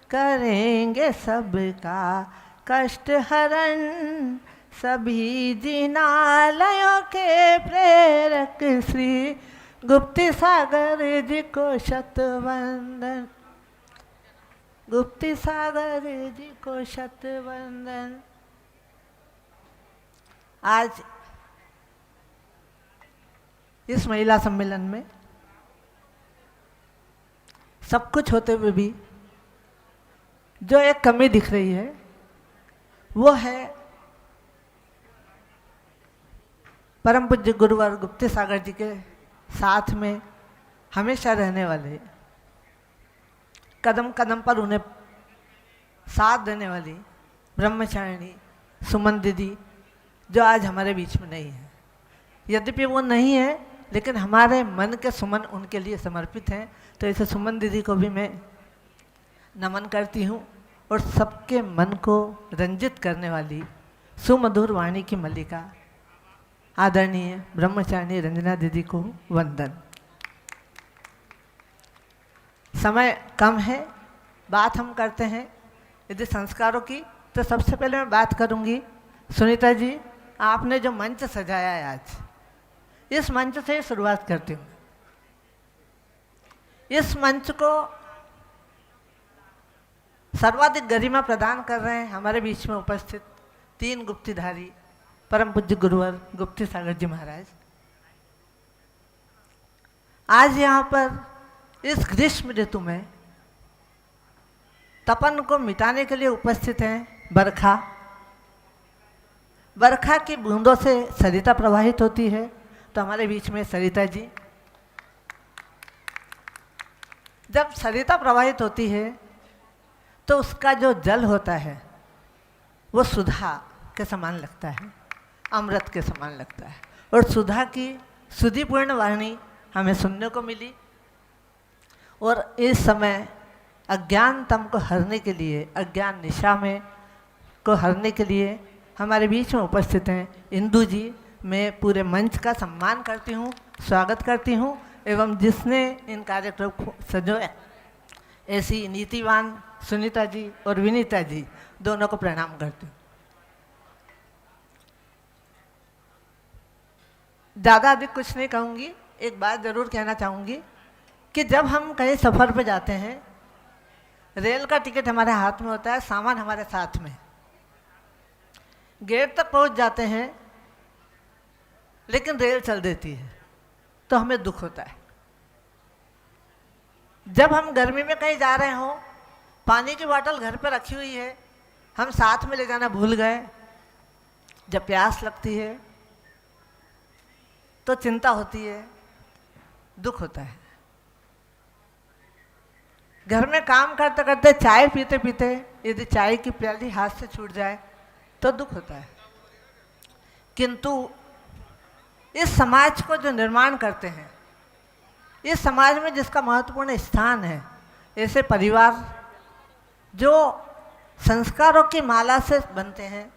करेंगे सबका कष्ट हरण। सभी जिनालयों के प्रेरक श्री गुप्ति सागर जी को शतवंदन। गुप्ति सागर जी को शतवंदन। आज इस महिला सम्मेलन में सब कुछ होते हुए भी जो एक कमी दिख रही है वो है परम पूज्य गुरुवर गुप्ति सागर जी के साथ में हमेशा रहने वाले, कदम कदम पर उन्हें साथ देने वाली ब्रह्मचारिणी सुमन दीदी, जो आज हमारे बीच में नहीं है। यद्यपि वो नहीं है लेकिन हमारे मन के सुमन उनके लिए समर्पित हैं। तो ऐसे सुमन दीदी को भी मैं नमन करती हूँ और सबके मन को रंजित करने वाली सुमधुर वाणी की मल्लिका आदरणीय ब्रह्मचारिणी रंजना दीदी को वंदन। समय कम है, बात हम करते हैं यदि संस्कारों की, तो सबसे पहले मैं बात करूंगी सुनीता जी, आपने जो मंच सजाया है आज, इस मंच से शुरुआत करती हूँ। इस मंच को सर्वाधिक गरिमा प्रदान कर रहे हैं हमारे बीच में उपस्थित 3 गुप्तिधारी परम पूज्य गुरुवर गुप्ति सागर जी महाराज। आज यहाँ पर इस ग्रीष्म ऋतु में तपन को मिटाने के लिए उपस्थित हैं बरखा। बरखा की बूंदों से सरिता प्रवाहित होती है, तो हमारे बीच में सरिता जी। जब सरिता प्रवाहित होती है तो उसका जो जल होता है वो सुधा के समान लगता है, अमृत के समान लगता है। और सुधा की सुधिपूर्ण वाणी हमें सुनने को मिली। और इस समय अज्ञानतम को हरने के लिए, अज्ञान निशा में को हरने के लिए हमारे बीच में उपस्थित हैं इंदु जी, मैं पूरे मंच का सम्मान करती हूँ, स्वागत करती हूँ एवं जिसने इन कार्यक्रम को सजोया ऐसी नीतिवान सुनीता जी और विनीता जी दोनों को प्रणाम करती हूँ। ज़्यादा अधिक कुछ नहीं कहूँगी, एक बात ज़रूर कहना चाहूँगी कि जब हम कहीं सफ़र पे जाते हैं, रेल का टिकट हमारे हाथ में होता है, सामान हमारे साथ में, गेट तक पहुँच जाते हैं लेकिन रेल चल देती है तो हमें दुख होता है। जब हम गर्मी में कहीं जा रहे हों, पानी की बोतल घर पे रखी हुई है, हम साथ में ले जाना भूल गए, जब प्यास लगती है तो चिंता होती है, दुख होता है। घर में काम करते करते, चाय पीते पीते यदि चाय की प्याली हाथ से छूट जाए तो दुख होता है। किंतु इस समाज को जो निर्माण करते हैं, इस समाज में जिसका महत्वपूर्ण स्थान है, ऐसे परिवार जो संस्कारों की माला से बनते हैं,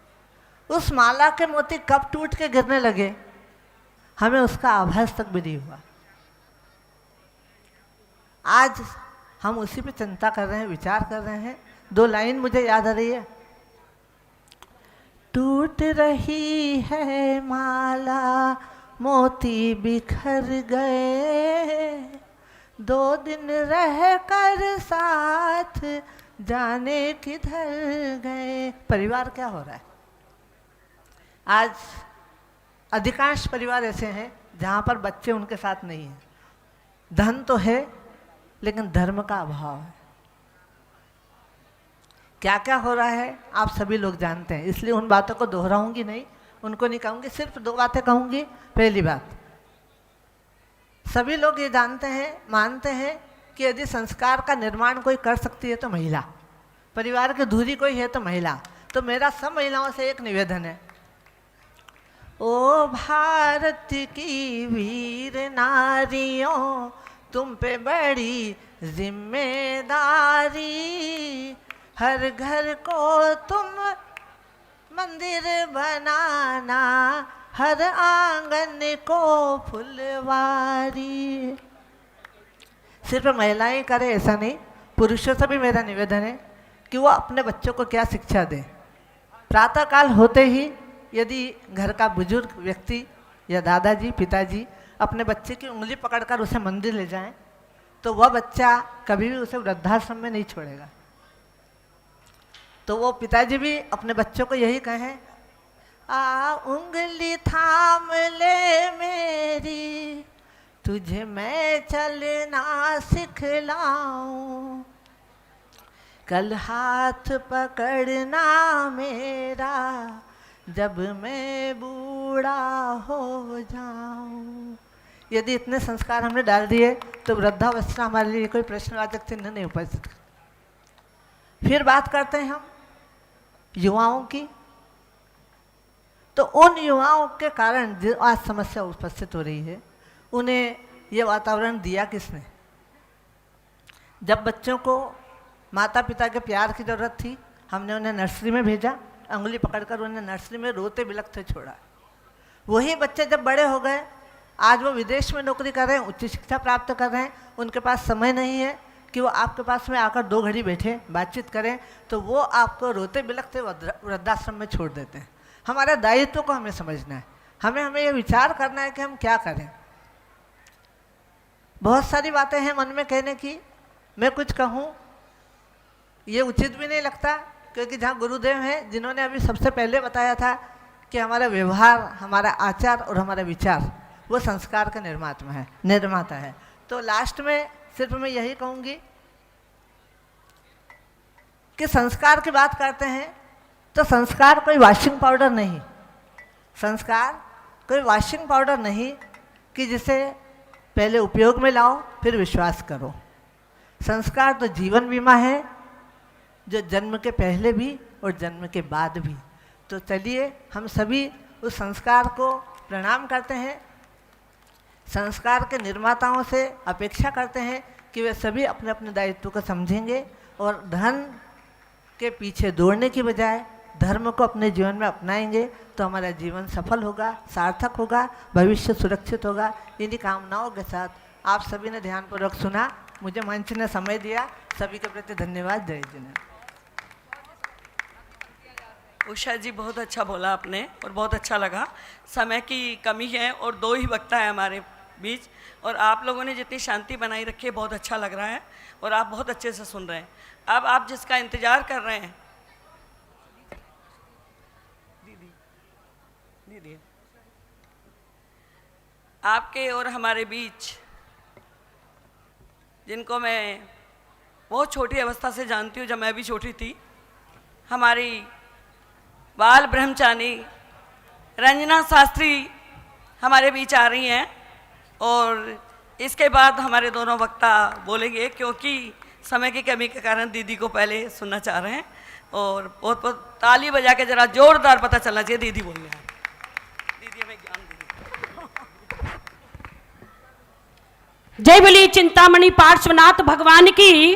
उस माला के मोती कब टूट के गिरने लगे हमें उसका आभास तक भी नहीं हुआ। आज हम उसी पे चिंता कर रहे हैं, विचार कर रहे हैं। 2 लाइन मुझे याद आ रही है। टूट रही है माला, मोती बिखर गए, 2 दिन रह कर साथ जाने किधर गए। परिवार क्या हो रहा है? आज अधिकांश परिवार ऐसे हैं जहाँ पर बच्चे उनके साथ नहीं हैं। धन तो है लेकिन धर्म का अभाव है। क्या क्या हो रहा है आप सभी लोग जानते हैं, इसलिए उन बातों को दोहराऊंगी नहीं, उनको नहीं कहूँगी, सिर्फ 2 बातें कहूँगी। पहली बात, सभी लोग ये जानते हैं, मानते हैं कि यदि संस्कार का निर्माण कोई कर सकती है तो महिला, परिवार की धुरी कोई है तो महिला। तो मेरा सब महिलाओं से एक निवेदन है, ओ भारत की वीर नारियों, तुम पे बड़ी जिम्मेदारी, हर घर को तुम मंदिर बनाना, हर आंगन को फुलवारी। सिर्फ महिलाएं करें ऐसा नहीं, पुरुषों से भी मेरा निवेदन है कि वो अपने बच्चों को क्या शिक्षा दें। प्रातःकाल होते ही यदि घर का बुजुर्ग व्यक्ति या दादाजी, पिताजी अपने बच्चे की उंगली पकड़कर उसे मंदिर ले जाएं तो वह बच्चा कभी भी उसे वृद्धाश्रम में नहीं छोड़ेगा। तो वो पिताजी भी अपने बच्चों को यही कहें, आ उंगली थाम ले मेरी, तुझे मैं चलना सिखलाऊं, कल हाथ पकड़ना मेरा, जब मैं बूढ़ा हो जाऊं। यदि इतने संस्कार हमने डाल दिए तो वृद्धावस्था हमारे लिए कोई प्रश्नवाचक चिन्ह नहीं उपस्थित। फिर बात करते हैं हम युवाओं की। तो उन युवाओं के कारण जो आज समस्या उपस्थित हो रही है, उन्हें ये वातावरण दिया किसने? जब बच्चों को माता पिता के प्यार की ज़रूरत थी, हमने उन्हें नर्सरी में भेजा, अंगुली पकड़कर उन्हें नर्सरी में रोते बिलखते छोड़ा। वही बच्चे जब बड़े हो गए, आज वो विदेश में नौकरी कर रहे हैं, उच्च शिक्षा प्राप्त कर रहे हैं, उनके पास समय नहीं है कि वो आपके पास में आकर 2 घड़ी बैठे बातचीत करें, तो वो आपको रोते बिलखते वृद्धाश्रम में छोड़ देते हैं। हमारे दायित्व को हमें समझना है, हमें ये विचार करना है कि हम क्या करें। बहुत सारी बातें हैं मन में कहने की, मैं कुछ कहूँ ये उचित भी नहीं लगता, क्योंकि जहाँ गुरुदेव हैं जिन्होंने अभी सबसे पहले बताया था कि हमारा व्यवहार, हमारा आचार और हमारा विचार वो संस्कार का निर्माता है। तो लास्ट में सिर्फ मैं यही कहूँगी कि संस्कार की बात करते हैं तो संस्कार कोई वॉशिंग पाउडर नहीं, संस्कार कोई वॉशिंग पाउडर नहीं कि जिसे पहले उपयोग में लाओ फिर विश्वास करो। संस्कार तो जीवन बीमा है, जो जन्म के पहले भी और जन्म के बाद भी। तो चलिए हम सभी उस संस्कार को प्रणाम करते हैं, संस्कार के निर्माताओं से अपेक्षा करते हैं कि वे सभी अपने अपने दायित्व को समझेंगे और धन के पीछे दौड़ने की बजाय धर्म को अपने जीवन में अपनाएंगे तो हमारा जीवन सफल होगा, सार्थक होगा, भविष्य सुरक्षित होगा। इन्हीं कामनाओं के साथ आप सभी ने ध्यानपूर्वक सुना, मुझे मंच ने समय दिया, सभी के प्रति धन्यवाद। जय जिनेन्द्र। उषा जी बहुत अच्छा बोला आपने और बहुत अच्छा लगा। समय की कमी है और 2 ही वक्ता है हमारे बीच, और आप लोगों ने जितनी शांति बनाई रखी है बहुत अच्छा लग रहा है और आप बहुत अच्छे से सुन रहे हैं। अब आप जिसका इंतज़ार कर रहे हैं, दीदी आपके और हमारे बीच, जिनको मैं बहुत छोटी अवस्था से जानती हूँ, जब मैं भी छोटी थी, हमारी बाल ब्रह्मचारी रंजना शास्त्री हमारे बीच आ रही हैं और इसके बाद हमारे दोनों वक्ता बोलेंगे, क्योंकि समय की कमी के कारण दीदी को पहले सुनना चाह रहे हैं। और बहुत बहुत ताली बजा के जरा जोरदार पता चलना चाहिए दीदी बोल रहे हैं। दीदी हमें ज्ञान दीजिए। जय बोलिए चिंतामणि पार्श्वनाथ भगवान की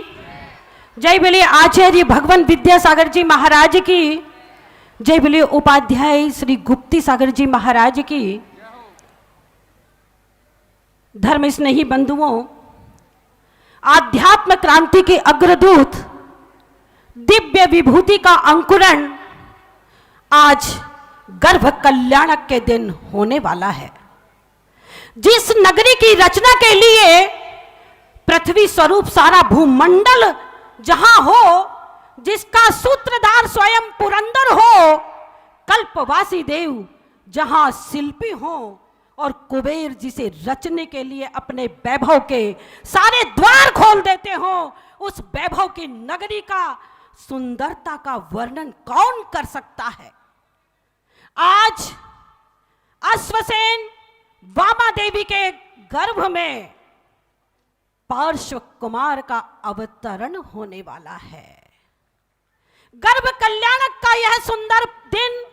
जय, बोलिए आचार्य भगवान विद्यासागर जी महाराज की जय, बोलिए उपाध्याय श्री गुप्ती सागर जी महाराज की। धर्म स्नेही बंधुओं, आध्यात्म क्रांति के अग्रदूत, दिव्य विभूति का अंकुरण आज गर्भ कल्याणक के दिन होने वाला है। जिस नगरी की रचना के लिए पृथ्वी स्वरूप सारा भूमंडल जहां हो, जिसका सूत्रधार स्वयं पुरंदर हो, कल्पवासी देव जहां शिल्पी हो और कुबेर जिसे रचने के लिए अपने वैभव के सारे द्वार खोल देते हो, उस वैभव की नगरी का सुंदरता का वर्णन कौन कर सकता है। आज अश्वसेन वामा देवी के गर्भ में पार्श्व कुमार का अवतरण होने वाला है। गर्भ कल्याणक का यह सुंदर दिन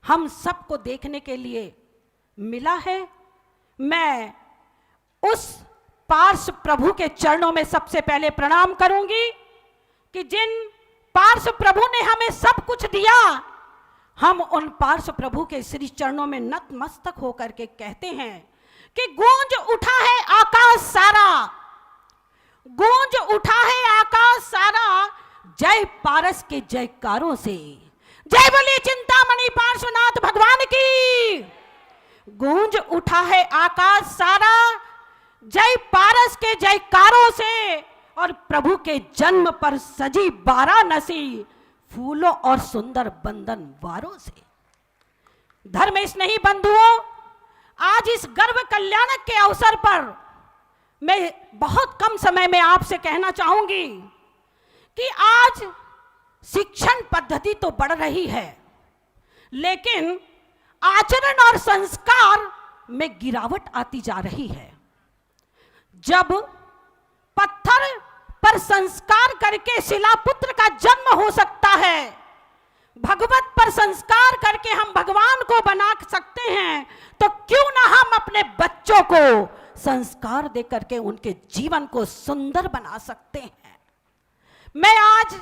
हम सबको देखने के लिए मिला है। मैं उस पार्श्व प्रभु के चरणों में सबसे पहले प्रणाम करूंगी कि जिन पार्श्व प्रभु ने हमें सब कुछ दिया, हम उन पार्श्व प्रभु के श्री चरणों में नतमस्तक होकर के कहते हैं कि गूंज उठा है आकाश सारा, गूंज उठा है आकाश सारा, जय पारस के जयकारों से। जय बोलिए चिंतामणि पार्श्वनाथ भगवान की। गूंज उठा है आकाश सारा, जय पारस के जयकारों से और प्रभु के जन्म पर सजी वाराणसी फूलों और सुंदर बंधन वारों से। धर्म स्नेही बंधुओं, आज इस गर्भ कल्याणक के अवसर पर मैं बहुत कम समय में आपसे कहना चाहूंगी कि आज शिक्षण पद्धति तो बढ़ रही है, लेकिन आचरण और संस्कार में गिरावट आती जा रही है। जब पत्थर पर संस्कार करके शिलापुत्र का जन्म हो सकता है, भगवत पर संस्कार करके हम भगवान को बना सकते हैं, तो क्यों ना हम अपने बच्चों को संस्कार दे करके उनके जीवन को सुंदर बना सकते हैं। मैं आज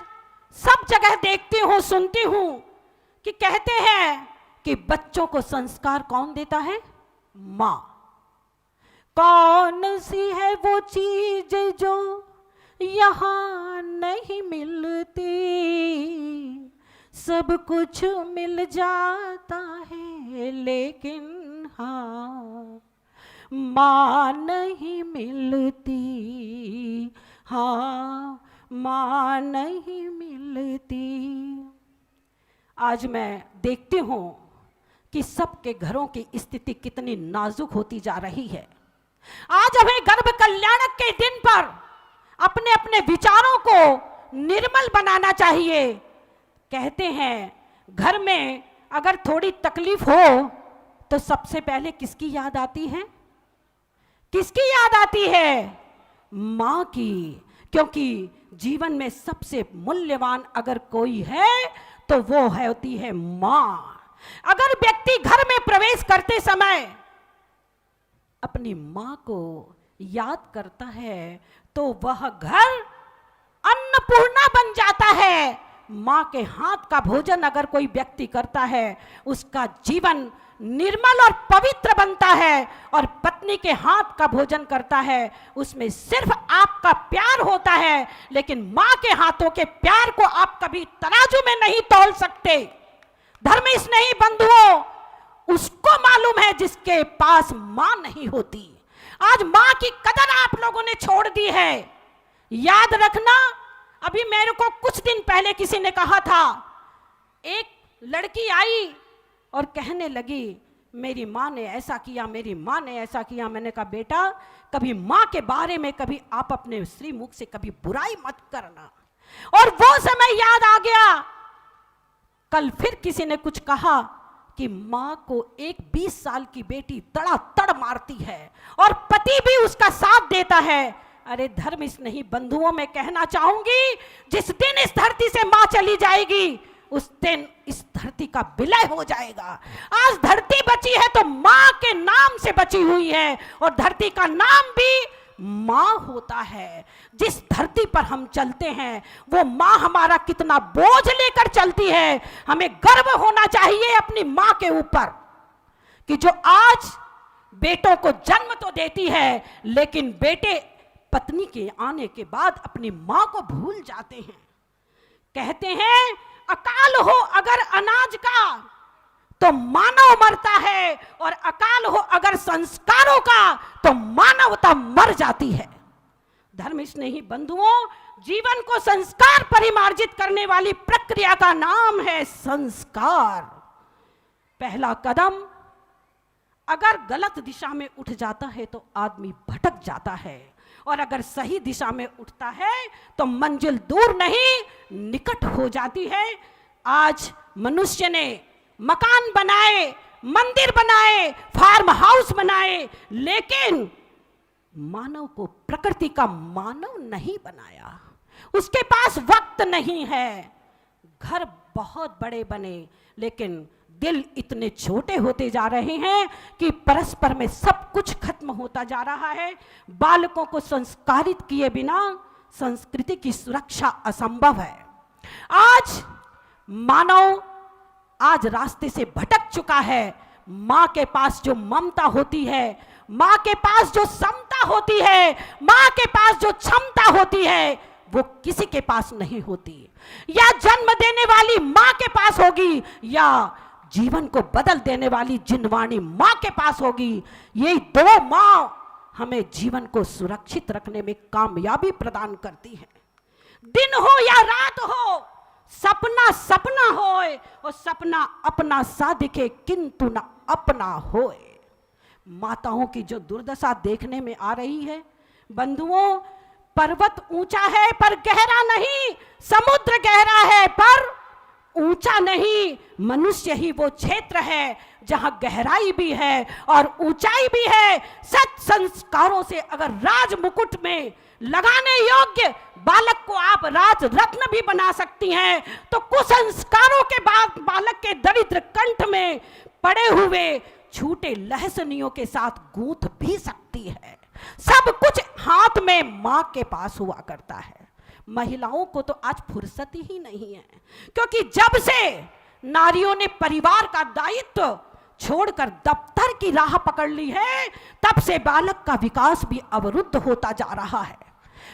सब जगह देखती हूं, सुनती हूं कि कहते हैं कि बच्चों को संस्कार कौन देता है? मां। कौन सी है वो चीज जो यहां नहीं मिलती, सब कुछ मिल जाता है लेकिन हाँ मां नहीं मिलती, हाँ मां नहीं मिलती। आज मैं देखती हूं कि सबके घरों की स्थिति कितनी नाजुक होती जा रही है। आज हमें गर्भ कल्याणक के दिन पर अपने अपने विचारों को निर्मल बनाना चाहिए। कहते हैं घर में अगर थोड़ी तकलीफ हो तो सबसे पहले किसकी याद आती है? किसकी याद आती है? मां की। क्योंकि जीवन में सबसे मूल्यवान अगर कोई है तो वो होती है मां। अगर व्यक्ति घर में प्रवेश करते समय अपनी मां को याद करता है तो वह घर अन्नपूर्णा बन जाता है, माँ के हाथ का भोजन अगर कोई व्यक्ति करता है उसका जीवन निर्मल और पवित्र बनता है, और पत्नी के हाथ का भोजन करता है उसमें सिर्फ आपका प्यार होता है, लेकिन माँ के हाथों के प्यार को आप कभी तराजू में नहीं तौल सकते। धर्म स्नेही बंधुओं, उसको मालूम है जिसके पास माँ नहीं होती। आज माँ की कदर आप लोगों ने छोड़ दी है। याद रखना, अभी मेरे को कुछ दिन पहले किसी ने कहा था, एक लड़की आई और कहने लगी मेरी माँ ने ऐसा किया, मेरी माँ ने ऐसा किया। मैंने कहा बेटा, कभी माँ के बारे में कभी आप अपने श्री मुख से कभी बुराई मत करना। और वो समय याद आ गया, कल फिर किसी ने कुछ कहा कि माँ को एक 20 साल की बेटी तड़ातड़ मारती है और पति भी उसका साथ देता है। अरे धर्म स्नेही बंधुओं, मैं कहना चाहूंगी, जिस दिन इस धरती से माँ चली जाएगी उस दिन इस धरती का विलय हो जाएगा। आज धरती बची है तो माँ के नाम से बची हुई है, और धरती का नाम भी माँ होता है। जिस धरती पर हम चलते हैं वो माँ हमारा कितना बोझ लेकर चलती है। हमें गर्व होना चाहिए अपनी माँ के ऊपर कि जो आज बेटों को जन्म तो देती है, लेकिन बेटे पत्नी के आने के बाद अपनी माँ को भूल जाते हैं। कहते हैं अकाल हो अगर अनाज का तो मानव मरता है, और अकाल हो अगर संस्कारों का तो मानवता मर जाती है। धर्म स्नेही बंधुओं, जीवन को संस्कार परिमार्जित करने वाली प्रक्रिया का नाम है संस्कार। पहला कदम अगर गलत दिशा में उठ जाता है तो आदमी भटक जाता है, और अगर सही दिशा में उठता है तो मंजिल दूर नहीं निकट हो जाती है। आज मनुष्य ने मकान बनाए, मंदिर बनाए, फार्म हाउस बनाए, लेकिन मानव को प्रकृति का मानव नहीं बनाया। उसके पास वक्त नहीं है। घर बहुत बड़े बने, लेकिन दिल इतने छोटे होते जा रहे हैं कि परस्पर में सब कुछ खत्म होता जा रहा है। बालकों को संस्कारित किए बिना संस्कृति की सुरक्षा असंभव है। आज मानव आज रास्ते से भटक चुका है। माँ के पास जो ममता होती है, माँ के पास जो समता होती है, माँ के पास जो क्षमता होती है, वो किसी के पास नहीं होती। या जन्म देने वाली माँ के पास होगी, या जीवन को बदल देने वाली जिनवाणी माँ के पास होगी। ये दो माँ हमें जीवन को सुरक्षित रखने में कामयाबी प्रदान करती है। दिन हो या रात हो, सपना सपना होए, और सपना अपना सा दिखे किंतु न अपना होए। माताओं की जो दुर्दशा देखने में आ रही है बंधुओं, पर्वत ऊंचा है पर गहरा नहीं, समुद्र गहरा है पर ऊंचा नहीं। मनुष्य ही वो क्षेत्र है जहां गहराई भी है और ऊंचाई भी है। सत संस्कारों से अगर राज मुकुट में लगाने योग्य बालक को आप राज रत्न भी बना सकती हैं, तो कुसंस्कारों के बाद बालक के दरिद्र कंठ में पड़े हुए छूटे लहसनियों के साथ गूंथ भी सकती है। सब कुछ हाथ में मां के पास हुआ करता है। महिलाओं को तो आज फुर्सत ही नहीं है, क्योंकि जब से नारियों ने परिवार का दायित्व छोड़कर दफ्तर की राह पकड़ ली है, तब से बालक का विकास भी अवरुद्ध होता जा रहा है।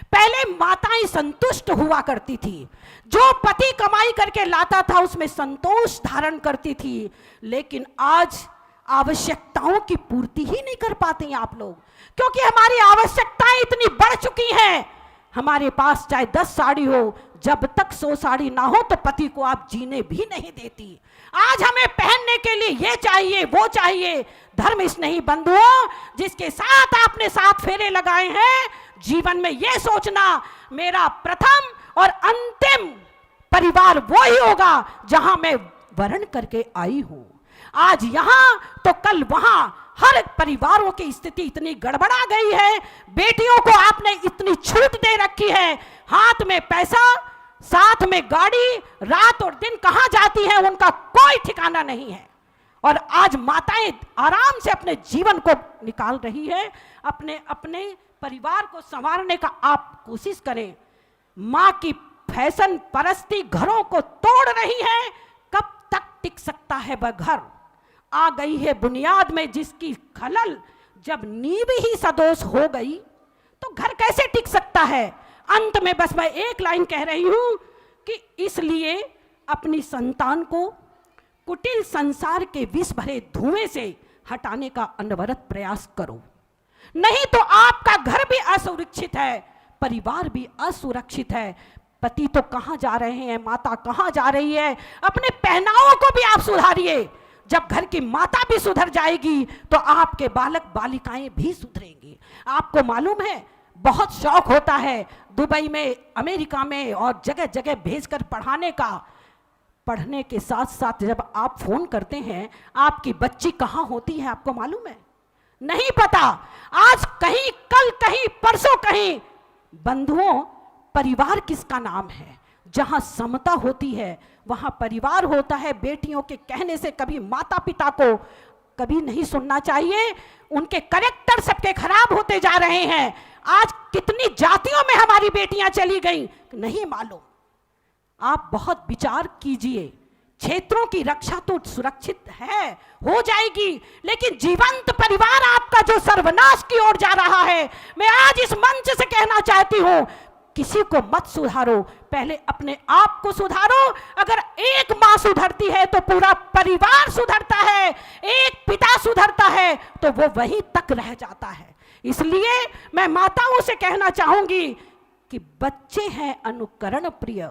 पहले माताएं संतुष्ट हुआ करती थी, जो पति कमाई करके लाता था उसमें संतोष धारण करती थी, लेकिन आज आवश्यकताओं की पूर्ति ही नहीं कर पाते हैं आप लोग, क्योंकि हमारी आवश्यकताएं इतनी बढ़ चुकी हैं। हमारे पास चाहे 10 साड़ी हो, जब तक 100 साड़ी ना हो तो पति को आप जीने भी नहीं देती। आज हमें पहनने के लिए ये चाहिए वो चाहिए। धर्म स्नेही बंधुओं, जिसके साथ आपने 7 फेरे लगाए हैं, जीवन में ये सोचना मेरा प्रथम और अंतिम परिवार वो ही होगा जहां मैं वर्ण करके आई हूं। आज यहां तो कल वहां हर परिवारों की स्थिति इतनी गड़बड़ा गई है। बेटियों को आपने इतनी छूट दे रखी है, हाथ में पैसा, साथ में गाड़ी, रात और दिन कहां जाती है उनका कोई ठिकाना नहीं है। और आज माताएं आराम से अपने जीवन को निकाल रही है। अपने अपने परिवार को संवारने का आप कोशिश करें। मां की फैशन परस्ती घरों को तोड़ रही है, कब तक टिक सकता है वह घर? आ गई है बुनियाद में जिसकी खलल, जब नींव ही सदोष हो गई तो घर कैसे टिक सकता है? अंत में बस मैं एक लाइन कह रही हूं कि इसलिए अपनी संतान को कुटिल संसार के विष भरे धुएं से हटाने का अनवरत प्रयास करो, नहीं तो आपका घर भी असुरक्षित है, परिवार भी असुरक्षित है। पति तो कहां जा रहे हैं, माता कहां जा रही है, अपने पहनावों को भी आप सुधारिए। जब घर की माता भी सुधर जाएगी तो आपके बालक बालिकाएं भी सुधरेंगी। आपको मालूम है, बहुत शौक होता है दुबई में, अमेरिका में और जगह जगह भेजकर पढ़ाने का। पढ़ने के साथ साथ जब आप फोन करते हैं, आपकी बच्ची कहाँ होती है आपको मालूम है? नहीं पता। आज कहीं, कल कहीं, परसों कहीं। बंधुओं, परिवार किसका नाम है? जहां समता होती है वहां परिवार होता है। बेटियों के कहने से कभी माता पिता को कभी नहीं सुनना चाहिए। उनके कैरेक्टर सबके खराब होते जा रहे हैं। आज कितनी जातियों में हमारी बेटियां चली गई नहीं मालूम। आप बहुत विचार कीजिए। क्षेत्रों की रक्षा तो सुरक्षित है, हो जाएगी, लेकिन जीवंत परिवार आपका जो सर्वनाश की ओर जा रहा है, मैं आज इस मंच से कहना चाहती हूं, किसी को मत सुधारो, पहले अपने आप को सुधारो। अगर एक मां सुधरती है तो पूरा परिवार सुधरता है, एक पिता सुधरता है तो वो वहीं तक रह जाता है। इसलिए मैं माताओं से कहना चाहूंगी कि बच्चे हैं अनुकरण प्रिय,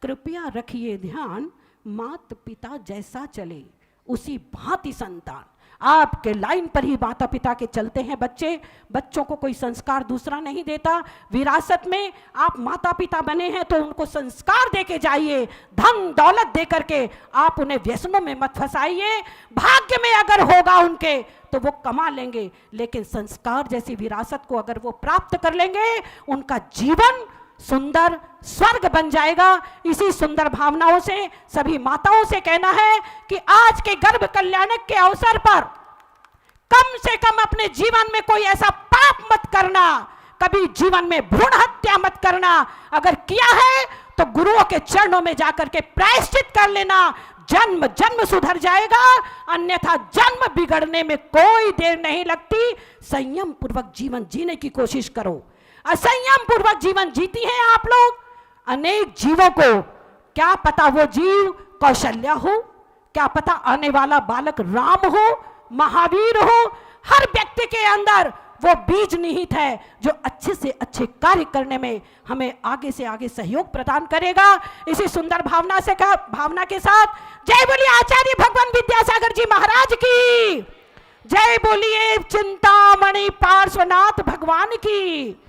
कृपया रखिए ध्यान, माता पिता जैसा चले उसी भांति संतान। आपके लाइन पर ही माता पिता के चलते हैं बच्चे। बच्चों को कोई संस्कार दूसरा नहीं देता। विरासत में आप माता पिता बने हैं तो उनको संस्कार देके जाइए, धन दौलत दे करके आप उन्हें व्यसनों में मत फंसाइए। भाग्य में अगर होगा उनके तो वो कमा लेंगे, लेकिन संस्कार जैसी विरासत को अगर वो प्राप्त कर लेंगे, उनका जीवन सुंदर स्वर्ग बन जाएगा। इसी सुंदर भावनाओं से सभी माताओं से कहना है कि आज के गर्भ कल्याणक के अवसर पर कम से कम अपने जीवन में कोई ऐसा पाप मत करना, कभी जीवन में भ्रूण हत्या मत करना। अगर किया है तो गुरुओं के चरणों में जाकर के प्रायश्चित कर लेना, जन्म जन्म सुधर जाएगा, अन्यथा जन्म बिगड़ने में कोई देर नहीं लगती। संयम पूर्वक जीवन जीने की कोशिश करो। असंयम पूर्वक जीवन जीती हैं आप लोग। अनेक जीवों को क्या पता वो जीव कौशल्या हो, क्या पता आने वाला बालक राम हो, महावीर हो। हर व्यक्ति के अंदर वो बीज निहित है जो अच्छे से अच्छे कार्य करने में हमें आगे से आगे सहयोग प्रदान करेगा। इसी सुंदर भावना के साथ जय बोलिए आचार्य भगवान विद्यासागर जी महाराज की, जय बोलिए चिंतामणि पार्श्वनाथ भगवान की।